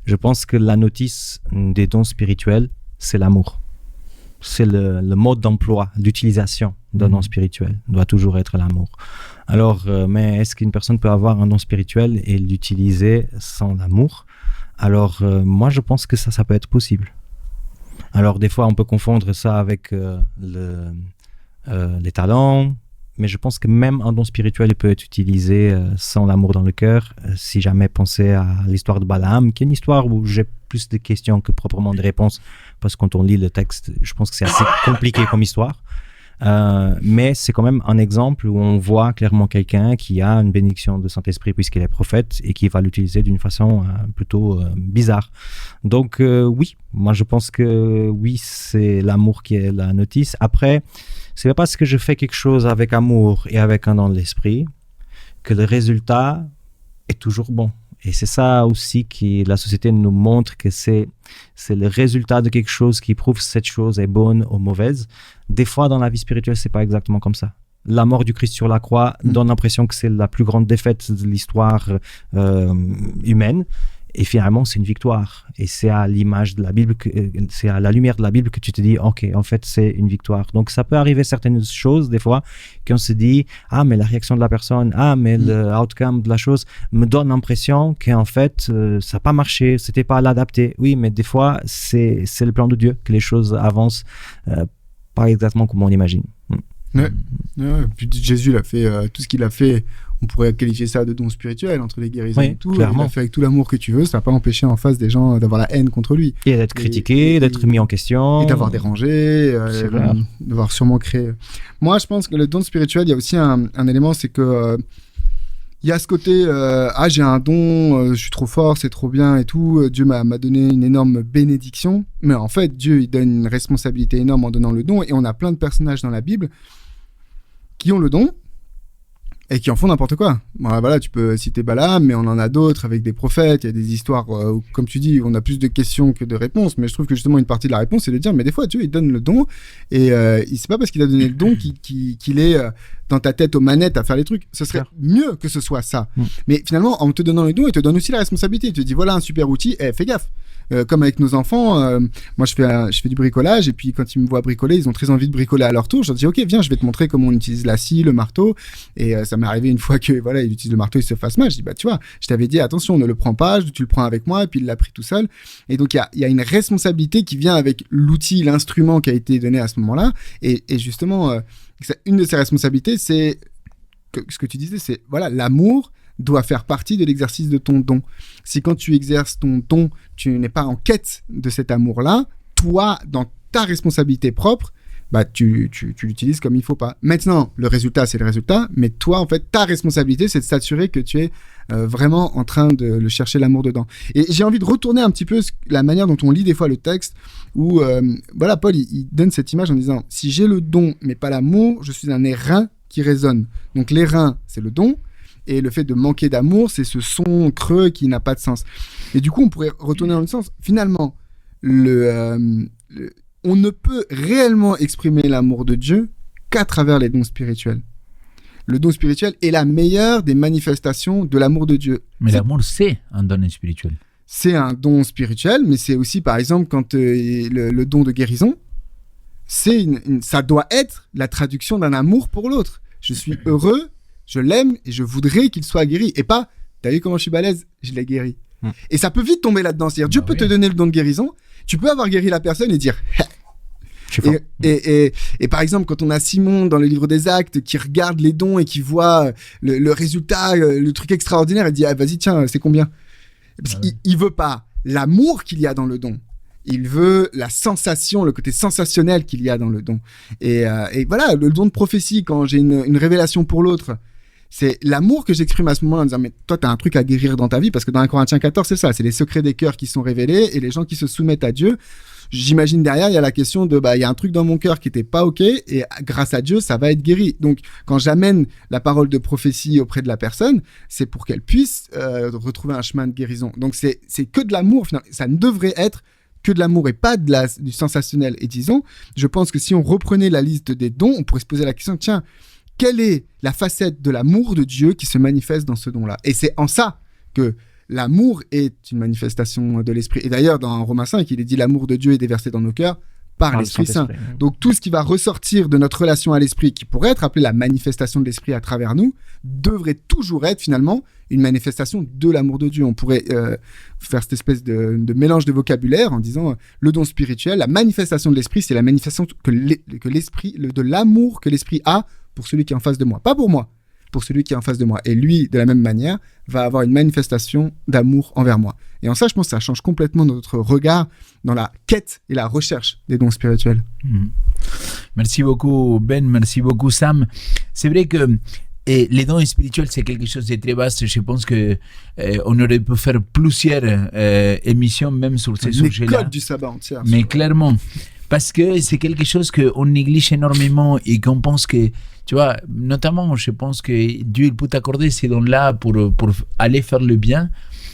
[SPEAKER 3] Je pense que la notice des dons spirituels, c'est l'amour. C'est le mode d'emploi, l'utilisation d'un don spirituel doit toujours être l'amour. Alors, mais est-ce qu'une personne peut avoir un don spirituel et l'utiliser sans l'amour? Alors, moi, je pense que ça peut être possible. Alors, des fois, on peut confondre ça avec les talents, mais je pense que même un don spirituel peut être utilisé sans l'amour dans le cœur. Si jamais penser à l'histoire de Balaam, qui est une histoire où j'ai plus de questions que proprement de réponses, parce que quand on lit le texte, je pense que c'est assez compliqué comme histoire. Mais c'est quand même un exemple où on voit clairement quelqu'un qui a une bénédiction de Saint-Esprit puisqu'il est prophète et qui va l'utiliser d'une façon plutôt bizarre. Donc oui, moi je pense que oui, c'est l'amour qui est la notice. Après, c'est pas parce que je fais quelque chose avec amour et avec un don de l'esprit que le résultat est toujours bon. Et c'est ça aussi que la société nous montre, que c'est le résultat de quelque chose qui prouve que cette chose est bonne ou mauvaise. Des fois, dans la vie spirituelle, c'est pas exactement comme ça. La mort du Christ sur la croix donne l'impression que c'est la plus grande défaite de l'histoire humaine. Et finalement, c'est une victoire. Et c'est à l'image de la Bible, c'est à la lumière de la Bible que tu te dis, ok, en fait, c'est une victoire. Donc, ça peut arriver certaines choses, des fois, qu'on se dit, ah, mais la réaction de la personne, ah, mais le outcome de la chose me donne l'impression qu'en fait, ça n'a pas marché, c'était pas à l'adapter. Oui, mais des fois, c'est le plan de Dieu que les choses avancent pas exactement comme on imagine.
[SPEAKER 2] Ouais. Puis Jésus, il a fait tout ce qu'il a fait. On pourrait qualifier ça de don spirituel, entre les guérisons et tout.
[SPEAKER 3] Clairement.
[SPEAKER 2] Il a fait avec tout l'amour que tu veux, ça n'a pas empêché en face des gens d'avoir la haine contre lui.
[SPEAKER 3] Et d'être critiqué, d'être mis en question.
[SPEAKER 2] Et d'avoir dérangé, d'avoir sûrement créé. Moi, je pense que le don spirituel, il y a aussi un élément, c'est que il y a ce côté, j'ai un don, je suis trop fort, c'est trop bien et tout, Dieu m'a donné une énorme bénédiction. Mais en fait, Dieu, il donne une responsabilité énorme en donnant le don. Et on a plein de personnages dans la Bible qui ont le don, et qui en font n'importe quoi. Bon, voilà, tu peux citer Balaam, mais on en a d'autres avec des prophètes. Il y a des histoires où, comme tu dis, on a plus de questions que de réponses. Mais je trouve que justement, une partie de la réponse, c'est de dire, mais des fois, Dieu, il donne le don. Et c'est pas parce qu'il a donné le don qu'il est dans ta tête aux manettes à faire les trucs. Ce serait mieux que ce soit ça. Mais finalement, en te donnant le don, il te donne aussi la responsabilité. Il te dit, voilà un super outil, fais gaffe. Comme avec nos enfants, moi je fais du bricolage et puis quand ils me voient bricoler, ils ont très envie de bricoler à leur tour. Je leur dis ok, viens, je vais te montrer comment on utilise la scie, le marteau. Et ça m'est arrivé une fois que voilà, il utilise le marteau, il se fasse mal. Je dis bah tu vois, je t'avais dit attention, ne le prends pas, tu le prends avec moi. Et puis il l'a pris tout seul. Et donc il y a une responsabilité qui vient avec l'outil, l'instrument qui a été donné à ce moment-là. Et justement, une de ces responsabilités, c'est ce que tu disais, c'est voilà l'amour doit faire partie de l'exercice de ton don. Si quand tu exerces ton don, tu n'es pas en quête de cet amour-là, toi, dans ta responsabilité propre, bah tu l'utilises comme il faut pas. Maintenant, le résultat, c'est le résultat, mais toi, en fait, ta responsabilité, c'est de s'assurer que tu es vraiment en train de le chercher l'amour dedans. Et j'ai envie de retourner un petit peu la manière dont on lit des fois le texte, où, voilà, Paul, il donne cette image en disant, si j'ai le don, mais pas l'amour, je suis un airain qui résonne. Donc, l'airain, c'est le don, et le fait de manquer d'amour, c'est ce son creux qui n'a pas de sens. Et du coup, on pourrait retourner dans le sens. Finalement, on ne peut réellement exprimer l'amour de Dieu qu'à travers les dons spirituels. Le don spirituel est la meilleure des manifestations de l'amour de Dieu.
[SPEAKER 1] Mais l'amour, c'est un don spirituel.
[SPEAKER 2] C'est un don spirituel, mais c'est aussi, par exemple, quand le don de guérison, ça doit être la traduction d'un amour pour l'autre. Je suis heureux, je l'aime et je voudrais qu'il soit guéri. Et pas, t'as vu comment je suis balèze, je l'ai guéri. Et ça peut vite tomber là-dedans. C'est-à-dire, Dieu peut te donner le don de guérison, tu peux avoir guéri la personne et dire... Et par exemple, quand on a Simon dans le livre des Actes qui regarde les dons et qui voit le résultat, le truc extraordinaire, il dit ah, vas-y, tiens, c'est combien? Parce qu'il veut pas l'amour qu'il y a dans le don. Il veut la sensation, le côté sensationnel qu'il y a dans le don. Et voilà, le don de prophétie, quand j'ai une révélation pour l'autre, c'est l'amour que j'exprime à ce moment-là en disant mais toi, tu as un truc à guérir dans ta vie, parce que dans 1 Corinthiens 14, c'est ça, c'est les secrets des cœurs qui sont révélés et les gens qui se soumettent à Dieu. J'imagine derrière, il y a la question de, il y a un truc dans mon cœur qui était pas OK et grâce à Dieu, ça va être guéri. Donc, quand j'amène la parole de prophétie auprès de la personne, c'est pour qu'elle puisse retrouver un chemin de guérison. Donc, c'est que de l'amour, finalement. Ça ne devrait être que de l'amour et pas du sensationnel. Et disons, je pense que si on reprenait la liste des dons, on pourrait se poser la question, tiens, quelle est la facette de l'amour de Dieu qui se manifeste dans ce don-là? Et c'est en ça que l'amour est une manifestation de l'Esprit. Et d'ailleurs, dans Romains 5, il est dit l'amour de Dieu est déversé dans nos cœurs par l'Esprit Saint. Donc, tout ce qui va ressortir de notre relation à l'Esprit, qui pourrait être appelé la manifestation de l'Esprit à travers nous, devrait toujours être finalement une manifestation de l'amour de Dieu. On pourrait faire cette espèce de mélange de vocabulaire en disant le don spirituel, la manifestation de l'Esprit, c'est la manifestation de l'amour que l'Esprit a pour celui qui est en face de moi. Pas pour moi, pour celui qui est en face de moi. Et lui, de la même manière, va avoir une manifestation d'amour envers moi. Et en ça, je pense que ça change complètement notre regard dans la quête et la recherche des dons spirituels.
[SPEAKER 1] Merci beaucoup, Ben. Merci beaucoup, Sam. C'est vrai que les dons spirituels, c'est quelque chose de très vaste. Je pense que on aurait pu faire plusieurs émissions même sur ces sujets-là.
[SPEAKER 2] L'école du sabbat entière.
[SPEAKER 1] Mais clairement, parce que c'est quelque chose qu'on néglige énormément et qu'on pense que, tu vois, notamment, je pense que Dieu il peut t'accorder ces dons-là pour aller faire le bien,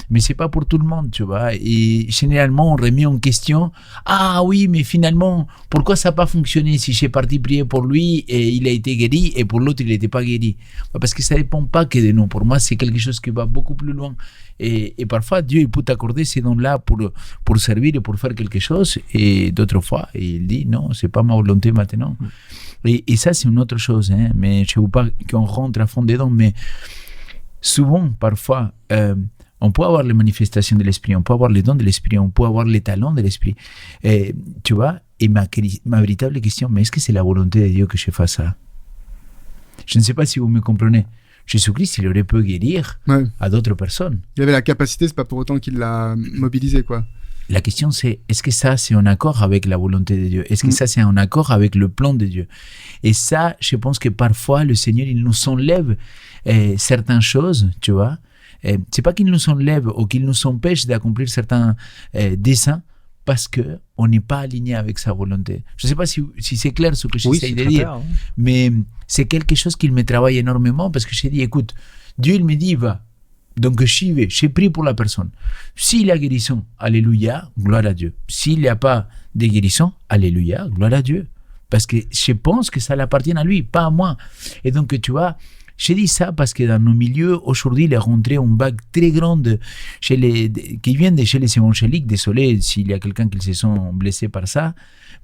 [SPEAKER 1] mais c'est pas pour tout le monde, tu vois. Et généralement, on remet en question, ah oui, mais finalement, pourquoi ça n'a pas fonctionné si j'ai parti prier pour lui et il a été guéri et pour l'autre, il n'était pas guéri? Parce que ça ne dépend pas que de nous. Pour moi, c'est quelque chose qui va beaucoup plus loin. Et parfois, Dieu il peut t'accorder ces dons-là pour servir et pour faire quelque chose. Et d'autres fois, il dit, non, c'est pas ma volonté maintenant. Et ça, c'est une autre chose. Hein. Mais je ne veux pas qu'on rentre à fond dedans. Mais souvent, parfois, on peut avoir les manifestations de l'esprit, on peut avoir les dons de l'esprit, on peut avoir les talents de l'esprit. Et, tu vois, et ma véritable question, mais est-ce que c'est la volonté de Dieu que je fasse ça? Je ne sais pas si vous me comprenez. Jésus-Christ, il aurait pu guérir à d'autres personnes.
[SPEAKER 2] Il avait la capacité, c'est pas pour autant qu'il l'a mobilisé, quoi.
[SPEAKER 1] La question, c'est, est-ce que ça, c'est en accord avec la volonté de Dieu? Est-ce que ça, c'est en accord avec le plan de Dieu? Et ça, je pense que parfois, le Seigneur, il nous enlève certaines choses, tu vois. C'est pas qu'il nous enlève ou qu'il nous empêche d'accomplir certains desseins, parce qu'on n'est pas aligné avec sa volonté. Je ne sais pas si c'est clair ce que j'essaie de dire,
[SPEAKER 3] clair,
[SPEAKER 1] mais c'est quelque chose qui me travaille énormément parce que j'ai dit, écoute, Dieu il me dit, va. Donc j'y vais, j'ai pris pour la personne. S'il y a guérison, alléluia, gloire à Dieu. S'il n'y a pas de guérison, alléluia, gloire à Dieu. Parce que je pense que ça l'appartient à lui, pas à moi. Et donc, tu vois, j'ai dit ça parce que dans nos milieux, aujourd'hui, il est rentré une vague très grande qui vient de chez les évangéliques. Désolé s'il y a quelqu'un qui se sent blessé par ça,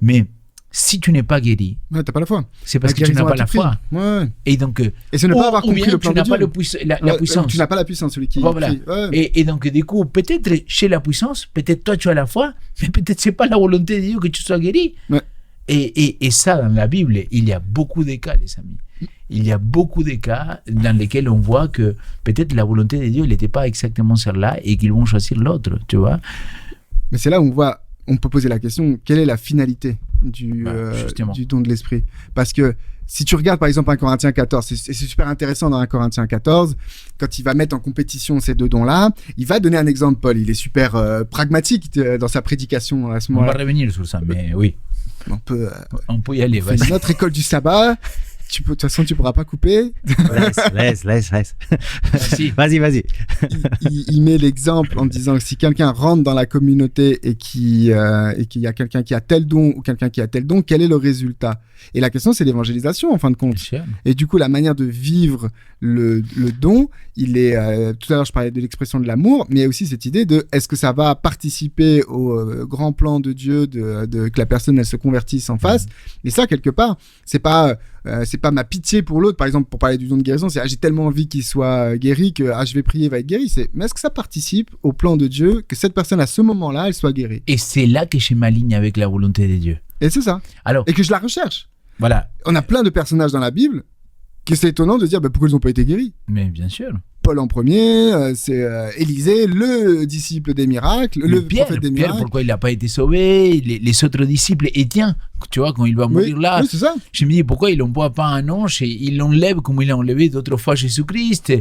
[SPEAKER 1] mais si tu n'es pas guéri,
[SPEAKER 2] t'as pas la foi.
[SPEAKER 1] C'est parce que tu n'as pas la foi.
[SPEAKER 2] Ouais.
[SPEAKER 1] Et donc,
[SPEAKER 2] et c'est ne pas avoir compris le plan de Dieu.
[SPEAKER 1] Tu n'as pas la puissance.
[SPEAKER 2] Tu n'as pas la puissance, celui qui.
[SPEAKER 1] Voilà.
[SPEAKER 2] Ouais.
[SPEAKER 1] Et donc, du coup, peut-être chez la puissance, peut-être toi tu as la foi, mais peut-être c'est pas la volonté de Dieu que tu sois guéri.
[SPEAKER 2] Ouais.
[SPEAKER 1] Et ça, dans la Bible, il y a beaucoup de cas, les amis. Il y a beaucoup de cas dans lesquels on voit que peut-être la volonté de Dieu n'était pas exactement celle-là et qu'ils vont choisir l'autre, tu vois.
[SPEAKER 2] Mais c'est là où on peut poser la question, quelle est la finalité du don de l'esprit? Parce que si tu regardes par exemple 1 Corinthiens 14, c'est super intéressant dans 1 Corinthiens 14, quand il va mettre en compétition ces deux dons-là, il va donner un exemple, Paul. Il est super pragmatique dans sa prédication à ce moment-là.
[SPEAKER 1] On va revenir sur ça, mais oui.
[SPEAKER 2] On peut
[SPEAKER 1] y aller, vas-y.
[SPEAKER 2] C'est notre école du sabbat. De toute façon, tu pourras pas couper.
[SPEAKER 3] Laisse.
[SPEAKER 1] Si.
[SPEAKER 3] Vas-y.
[SPEAKER 2] Il met l'exemple en disant que si quelqu'un rentre dans la communauté et qu'il y a quelqu'un qui a tel don ou quelqu'un qui a tel don, quel est le résultat? Et la question, c'est l'évangélisation en fin de compte. Et du coup, la manière de vivre le don, il est. Tout à l'heure, je parlais de l'expression de l'amour, mais il y a aussi cette idée de est-ce que ça va participer au grand plan de Dieu que la personne elle se convertisse en face. Et ça, quelque part, c'est pas ma pitié pour l'autre. Par exemple, pour parler du don de guérison, c'est j'ai tellement envie qu'il soit guéri que je vais prier, il va être guéri. Mais est-ce que ça participe au plan de Dieu que cette personne à ce moment-là, elle soit guérie?
[SPEAKER 1] Et c'est là que je m'aligne avec la volonté de Dieu.
[SPEAKER 2] Et c'est ça.
[SPEAKER 1] Alors,
[SPEAKER 2] et que je la recherche.
[SPEAKER 1] Voilà.
[SPEAKER 2] On a plein de personnages dans la Bible que c'est étonnant de dire pourquoi ils n'ont pas été guéris.
[SPEAKER 1] Mais bien sûr.
[SPEAKER 2] Paul en premier, c'est Élisée, le disciple des miracles, le prophète des miracles.
[SPEAKER 1] Pierre, pourquoi il n'a pas été sauvé? Les autres disciples, Étienne, tu vois, quand il va mourir là,
[SPEAKER 2] c'est ça.
[SPEAKER 1] Je me dis pourquoi il n'envoie pas un ange et il l'enlève comme il a enlevé d'autres fois Jésus-Christ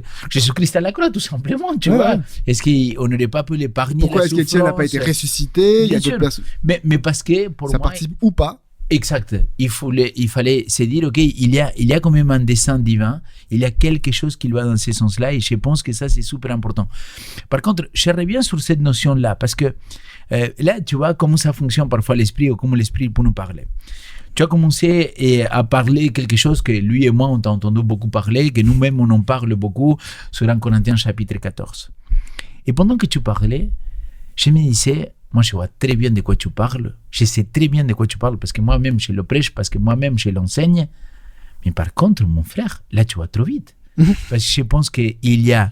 [SPEAKER 1] à la croix, tout simplement, tu vois. Est-ce qu'on n'aurait pas pu l'épargner?
[SPEAKER 2] Pourquoi est-ce qu'Étienne n'a pas été ressuscité?
[SPEAKER 1] Bien sûr. Mais parce que pour
[SPEAKER 2] ça
[SPEAKER 1] moi. Ça
[SPEAKER 2] participe ou pas?
[SPEAKER 1] Exact. Il fallait se dire, ok, il y a quand même un dessein divin, il y a quelque chose qui va dans ce sens-là, et je pense que ça, c'est super important. Par contre, je reviens sur cette notion-là, parce que là, tu vois comment ça fonctionne parfois l'esprit, ou comment l'esprit peut nous parler. Tu as commencé à parler quelque chose que lui et moi, on t'a entendu beaucoup parler, que nous-mêmes, on en parle beaucoup, sur 1 Corinthiens chapitre 14. Et pendant que tu parlais, je me disais, moi, je vois très bien de quoi tu parles. Je sais très bien de quoi tu parles parce que moi-même, je le prêche, parce que moi-même, je l'enseigne. Mais par contre, mon frère, là, tu vas trop vite. Parce que je pense qu'il y a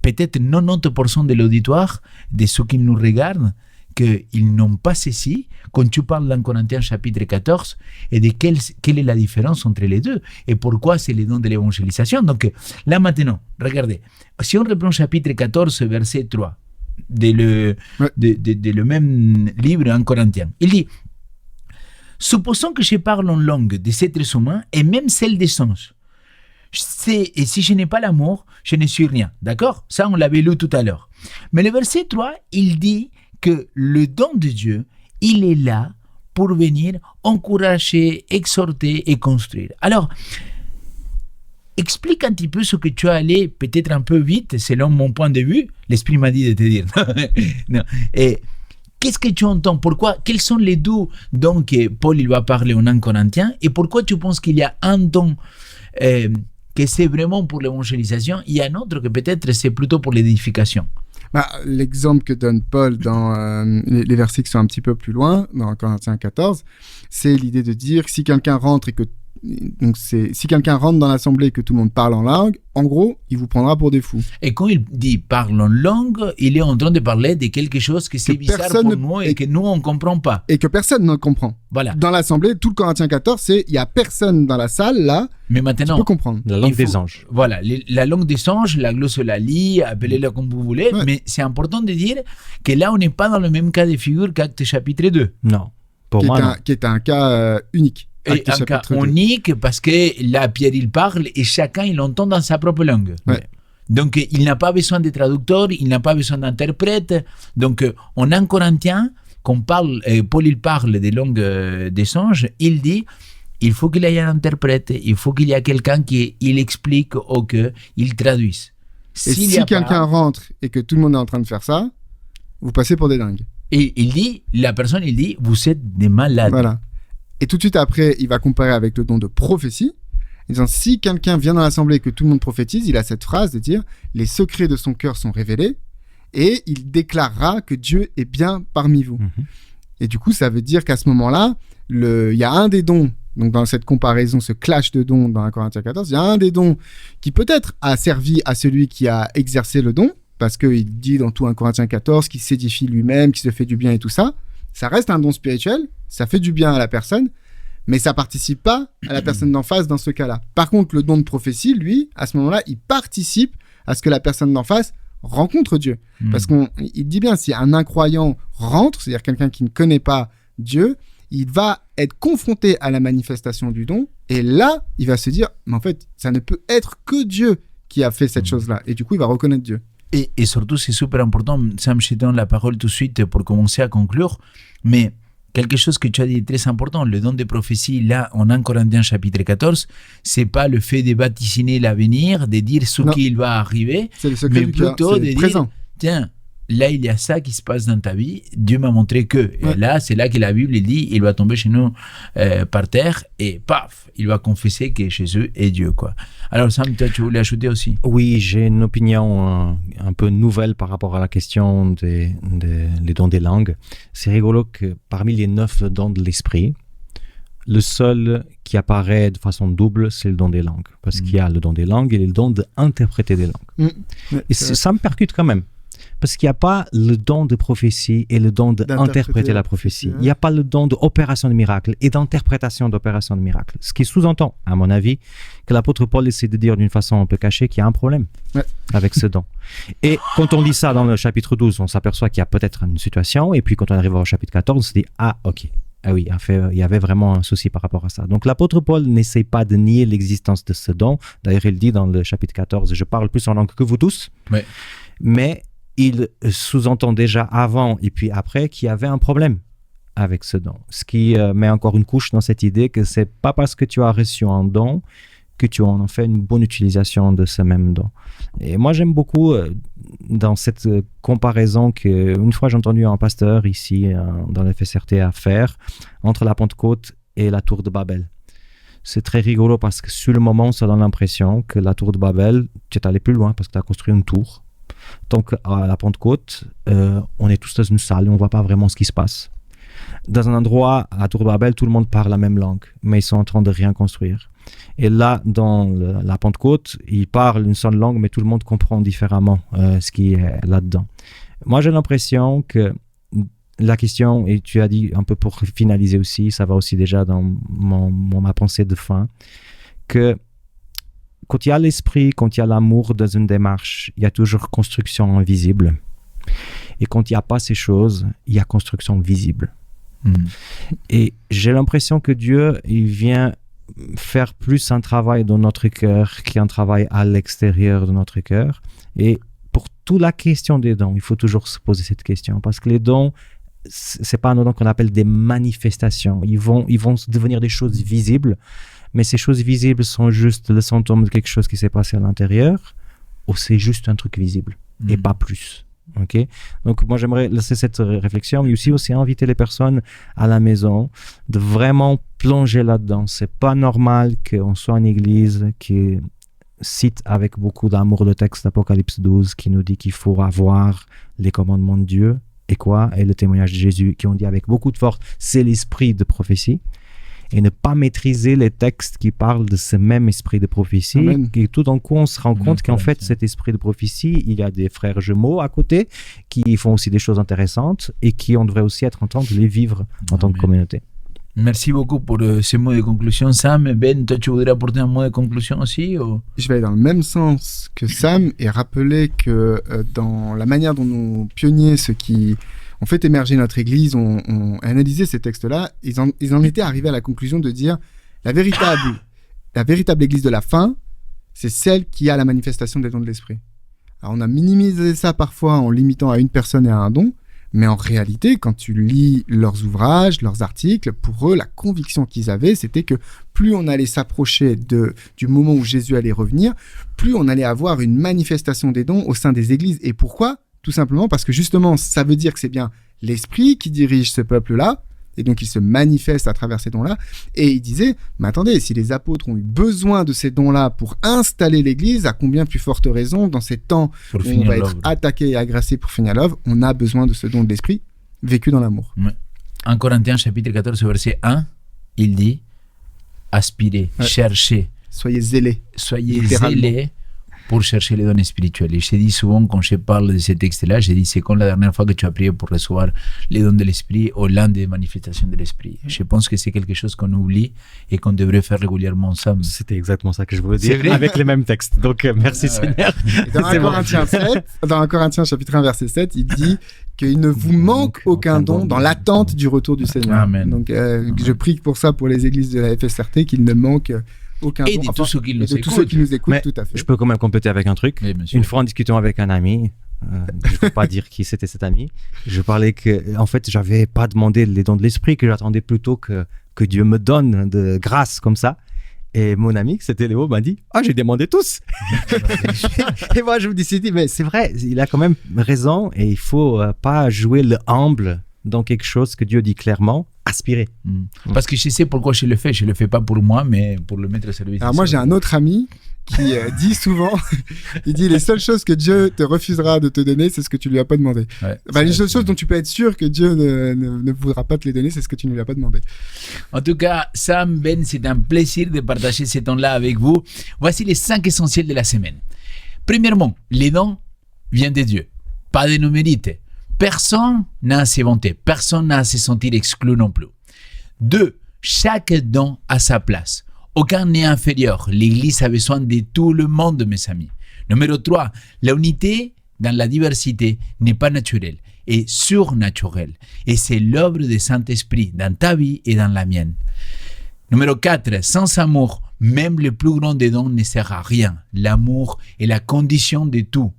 [SPEAKER 1] peut-être 90% de l'auditoire, de ceux qui nous regardent, qu'ils n'ont pas saisi quand tu parles dans Corinthiens chapitre 14 et de quelle est la différence entre les deux et pourquoi c'est le don de l'évangélisation. Donc là, maintenant, regardez. Si on reprend chapitre 14, verset 3, le même livre en Corinthiens. Il dit, supposons que je parle en langue des êtres humains et même celle des anges. Et si je n'ai pas l'amour, je ne suis rien. D'accord? Ça, on l'avait lu tout à l'heure. Mais le verset 3, il dit que le don de Dieu, il est là pour venir encourager, exhorter et construire. Alors, explique un petit peu ce que tu as allé peut-être un peu vite, selon mon point de vue. L'esprit m'a dit de te dire. Non. Et qu'est-ce que tu entends? Pourquoi? Quels sont les deux dons que Paul il va parler en 1 Corinthiens? Et pourquoi tu penses qu'il y a un don que c'est vraiment pour l'évangélisation et un autre que peut-être c'est plutôt pour l'édification?
[SPEAKER 2] L'exemple que donne Paul dans les versets qui sont un petit peu plus loin, dans Corinthiens 14, c'est l'idée de dire que si quelqu'un rentre si quelqu'un rentre dans l'assemblée et que tout le monde parle en langue, en gros, il vous prendra pour des fous.
[SPEAKER 1] Et quand il dit parle en langue, il est en train de parler de quelque chose que c'est bizarre pour nous et que nous, on ne comprend pas.
[SPEAKER 2] Et que personne ne comprend.
[SPEAKER 1] Voilà.
[SPEAKER 2] Dans l'assemblée, tout le Corinthiens 14, il n'y a personne dans la salle, là,
[SPEAKER 1] mais maintenant,
[SPEAKER 2] tu peux comprendre.
[SPEAKER 3] La langue des anges.
[SPEAKER 1] Voilà, la langue des anges, la glossolalie, appelez-la comme vous voulez, mais c'est important de dire que là, on n'est pas dans le même cas de figure qu'Actes chapitre 2.
[SPEAKER 3] Non, pour moi, non.
[SPEAKER 2] Qui est un cas unique.
[SPEAKER 1] Et un cas unique parce que là, Pierre, il parle et chacun, il entend dans sa propre langue.
[SPEAKER 2] Ouais.
[SPEAKER 1] Donc, il n'a pas besoin de traducteur, il n'a pas besoin d'interprète. Donc, en 1 Corinthiens, quand Paul il parle des langues des anges, il dit il faut qu'il y ait un interprète, il faut qu'il y ait quelqu'un qui il explique ou qu'il traduise.
[SPEAKER 2] Et si quelqu'un rentre et que tout le monde est en train de faire ça, vous passez pour des dingues.
[SPEAKER 1] Et la personne dit, vous êtes des malades.
[SPEAKER 2] Voilà. Et tout de suite après, il va comparer avec le don de prophétie. En disant, si quelqu'un vient dans l'assemblée et que tout le monde prophétise, il a cette phrase de dire, les secrets de son cœur sont révélés et il déclarera que Dieu est bien parmi vous. Et du coup, ça veut dire qu'à ce moment-là, il y a un des dons, donc dans cette comparaison, ce clash de dons dans 1 Corinthiens 14, il y a un des dons qui peut-être a servi à celui qui a exercé le don, parce qu'il dit dans tout 1 Corinthiens 14 qu'il s'édifie lui-même, qu'il se fait du bien et tout ça. Ça reste un don spirituel, ça fait du bien à la personne, mais ça participe pas à la personne d'en face dans ce cas-là. Par contre, le don de prophétie, lui, à ce moment-là, il participe à ce que la personne d'en face rencontre Dieu. Parce qu'il dit bien, si un incroyant rentre, c'est-à-dire quelqu'un qui ne connaît pas Dieu, il va être confronté à la manifestation du don, et là, il va se dire, mais en fait, ça ne peut être que Dieu qui a fait cette chose-là. Et du coup, il va reconnaître Dieu.
[SPEAKER 1] Et surtout, c'est super important, Sam, je te donne la parole tout de suite pour commencer à conclure, mais quelque chose que tu as dit est très important, le don de prophétie, là, en 1 Corinthiens chapitre 14, c'est pas le fait de vaticiner l'avenir, de dire ce qu'il va arriver,
[SPEAKER 2] c'est le secret
[SPEAKER 1] mais
[SPEAKER 2] du cœur,
[SPEAKER 1] plutôt de
[SPEAKER 2] présent.
[SPEAKER 1] dire, tiens, là, il y a ça qui se passe dans ta vie, Dieu m'a montré que. Et là, c'est là que la Bible dit, il va tomber chez nous par terre et paf, il va confesser que Jésus est Dieu, quoi. Alors Sam, toi, tu voulais ajouter aussi?
[SPEAKER 3] Oui, j'ai une opinion un peu nouvelle par rapport à la question des dons des langues. C'est rigolo que parmi les 9 dons de l'esprit, le seul qui apparaît de façon double, c'est le don des langues. Parce qu'il y a le don des langues et le don d'interpréter des langues. Et ça me percute quand même. Parce qu'il n'y a pas le don de prophétie et le don d'interpréter la prophétie. Il n'y a pas le don d'opération de miracle et d'interprétation d'opération de miracle. Ce qui sous-entend, à mon avis, que l'apôtre Paul essaie de dire d'une façon un peu cachée qu'il y a un problème avec ce don. Et quand on lit ça dans le chapitre 12, on s'aperçoit qu'il y a peut-être une situation. Et puis quand on arrive au chapitre 14, on se dit « Ah, ok. Ah oui, il y avait vraiment un souci par rapport à ça. » Donc l'apôtre Paul n'essaie pas de nier l'existence de ce don. D'ailleurs, il dit dans le chapitre 14 « Je parle plus en langue que vous tous. » Mais il sous-entend déjà avant et puis après qu'il y avait un problème avec ce don. Ce qui met encore une couche dans cette idée que c'est pas parce que tu as reçu un don que tu en fais une bonne utilisation de ce même don. Et moi, j'aime beaucoup dans cette comparaison qu'une fois j'ai entendu un pasteur ici dans le FSRT à faire entre la Pentecôte et la tour de Babel. C'est très rigolo parce que sur le moment, ça donne l'impression que la tour de Babel, tu es allé plus loin parce que tu as construit une tour. Donc, à la Pentecôte, on est tous dans une salle et on ne voit pas vraiment ce qui se passe. Dans un endroit, à Tour de Babel, tout le monde parle la même langue, mais ils sont en train de rien construire. Et là, dans la Pentecôte, ils parlent une seule langue, mais tout le monde comprend différemment ce qui est là-dedans. Moi, j'ai l'impression que la question, et tu as dit un peu pour finaliser aussi, ça va aussi déjà dans ma pensée de fin, que quand il y a l'esprit, quand il y a l'amour dans une démarche, il y a toujours construction invisible. Et quand il n'y a pas ces choses, il y a construction visible. Et j'ai l'impression que Dieu, il vient faire plus un travail dans notre cœur qu'un travail à l'extérieur de notre cœur. Et pour toute la question des dons, il faut toujours se poser cette question. Parce que les dons, c'est pas un don qu'on appelle des manifestations. Ils vont devenir des choses visibles. Mais ces choses visibles sont juste le symptôme de quelque chose qui s'est passé à l'intérieur, ou c'est juste un truc visible, et pas plus. Okay? Donc moi, j'aimerais laisser cette réflexion, mais aussi inviter les personnes à la maison de vraiment plonger là-dedans. C'est pas normal qu'on soit une église qui cite avec beaucoup d'amour le texte d'Apocalypse 12 qui nous dit qu'il faut avoir les commandements de Dieu, et le témoignage de Jésus, qui ont dit avec beaucoup de force, c'est l'esprit de prophétie. Et ne pas maîtriser les textes qui parlent de ce même esprit de prophétie. Et tout d'un coup, on se rend compte qu'en fait, cet esprit de prophétie, il y a des frères jumeaux à côté qui font aussi des choses intéressantes et qui on devrait aussi être en train de les vivre en tant que communauté.
[SPEAKER 1] Merci beaucoup pour ces mots de conclusion. Sam, Ben, toi, tu voudrais apporter un mot de conclusion aussi ou...
[SPEAKER 2] Je vais aller dans le même sens que Sam et rappeler que dans la manière dont nos pionniers, ceux qui ont fait émerger notre Église, ont analysé ces textes-là, ils en étaient arrivés à la conclusion de dire la véritable Église de la fin, c'est celle qui a la manifestation des dons de l'Esprit. Alors on a minimisé ça parfois en limitant à une personne et à un don, Mais en réalité, quand tu lis leurs ouvrages, leurs articles, pour eux, la conviction qu'ils avaient, c'était que plus on allait s'approcher du moment où Jésus allait revenir, plus on allait avoir une manifestation des dons au sein des églises. Et pourquoi ? Tout simplement parce que justement, ça veut dire que c'est bien l'Esprit qui dirige ce peuple-là, et donc il se manifeste à travers ces dons-là. Et il disait, mais attendez, si les apôtres ont eu besoin de ces dons-là pour installer l'Église, à combien plus forte raison, dans ces temps où on va être attaqué et agressé pour finir l'œuvre, on a besoin de ce don de l'Esprit vécu dans l'amour.
[SPEAKER 1] En Corinthiens chapitre 14, verset 1, il dit, aspirez, cherchez.
[SPEAKER 2] Soyez zélés.
[SPEAKER 1] Soyez zélés pour chercher les dons spirituels. Et je dis souvent, quand je parle de ce texte-là, je dis, c'est comme la dernière fois que tu as prié pour recevoir les dons de l'Esprit ou l'un des manifestations de l'Esprit. Je pense que c'est quelque chose qu'on oublie et qu'on devrait faire régulièrement ensemble.
[SPEAKER 3] C'était exactement ça que je voulais dire, avec les mêmes textes. Donc, merci Seigneur.
[SPEAKER 2] Dans 1 Corinthiens chapitre 1, verset 7, il dit qu'il ne vous manque aucun don dans l'attente du retour du Seigneur.
[SPEAKER 1] Amen.
[SPEAKER 2] Donc, je prie pour ça pour les églises de la FSRT, qu'il ne manque aucun
[SPEAKER 1] et
[SPEAKER 2] don.
[SPEAKER 1] de tous ceux qui
[SPEAKER 2] nous écoutent,
[SPEAKER 3] mais
[SPEAKER 2] tout à fait.
[SPEAKER 3] Je peux quand même compléter avec un truc. Une fois en discutant avec un ami, je ne peux pas dire qui c'était cet ami, je parlais que, en fait, j'avais pas demandé les dons de l'esprit, que j'attendais plutôt que Dieu me donne de grâce comme ça. Et mon ami, c'était Léo, m'a dit, j'ai demandé tous. Et moi, je me suis dit, mais c'est vrai, il a quand même raison et il faut pas jouer le humble dans quelque chose que Dieu dit clairement, aspirer.
[SPEAKER 1] Parce que je sais pourquoi je le fais pas pour moi, mais pour le mettre au service.
[SPEAKER 2] Alors moi, j'ai un autre ami qui dit souvent, il dit les seules choses que Dieu te refusera de te donner, c'est ce que tu lui as pas demandé. Les seules choses dont tu peux être sûr que Dieu ne voudra pas te les donner, c'est ce que tu ne lui as pas demandé.
[SPEAKER 1] En tout cas, Sam, Ben, c'est un plaisir de partager ce temps-là avec vous. Voici les 5 essentiels de la semaine. Premièrement, les dons viennent de Dieu, pas de nos mérites. Personne n'a à se vanter, personne n'a à se sentir exclu non plus. 2. Chaque don a sa place. Aucun n'est inférieur. L'Église a besoin de tout le monde, mes amis. Numéro 3. L'unité dans la diversité n'est pas naturelle, est surnaturelle. Et c'est l'œuvre du Saint-Esprit dans ta vie et dans la mienne. Numéro 4. Sans amour, même le plus grand des dons ne sert à rien. L'amour est la condition de tout.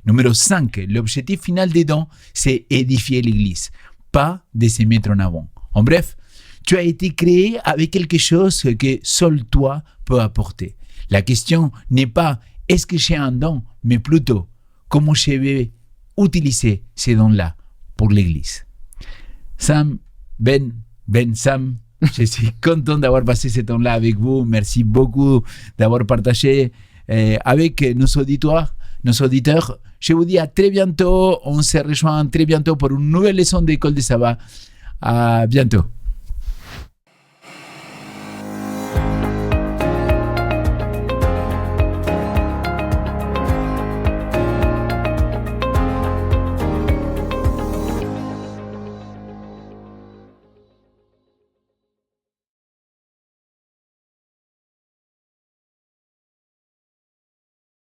[SPEAKER 1] Numéro 5, l'objectif final des dons, c'est édifier l'Église, pas de se mettre en avant. En bref, tu as été créé avec quelque chose que seul toi peux apporter. La question n'est pas est-ce que j'ai un don, mais plutôt comment je vais utiliser ces dons-là pour l'Église. Sam, Sam, je suis content d'avoir passé ce temps-là avec vous. Merci beaucoup d'avoir partagé avec nos auditeurs. Je vous dis à très bientôt. On se rejoint très bientôt pour une nouvelle leçon d'école de sabbat. À bientôt.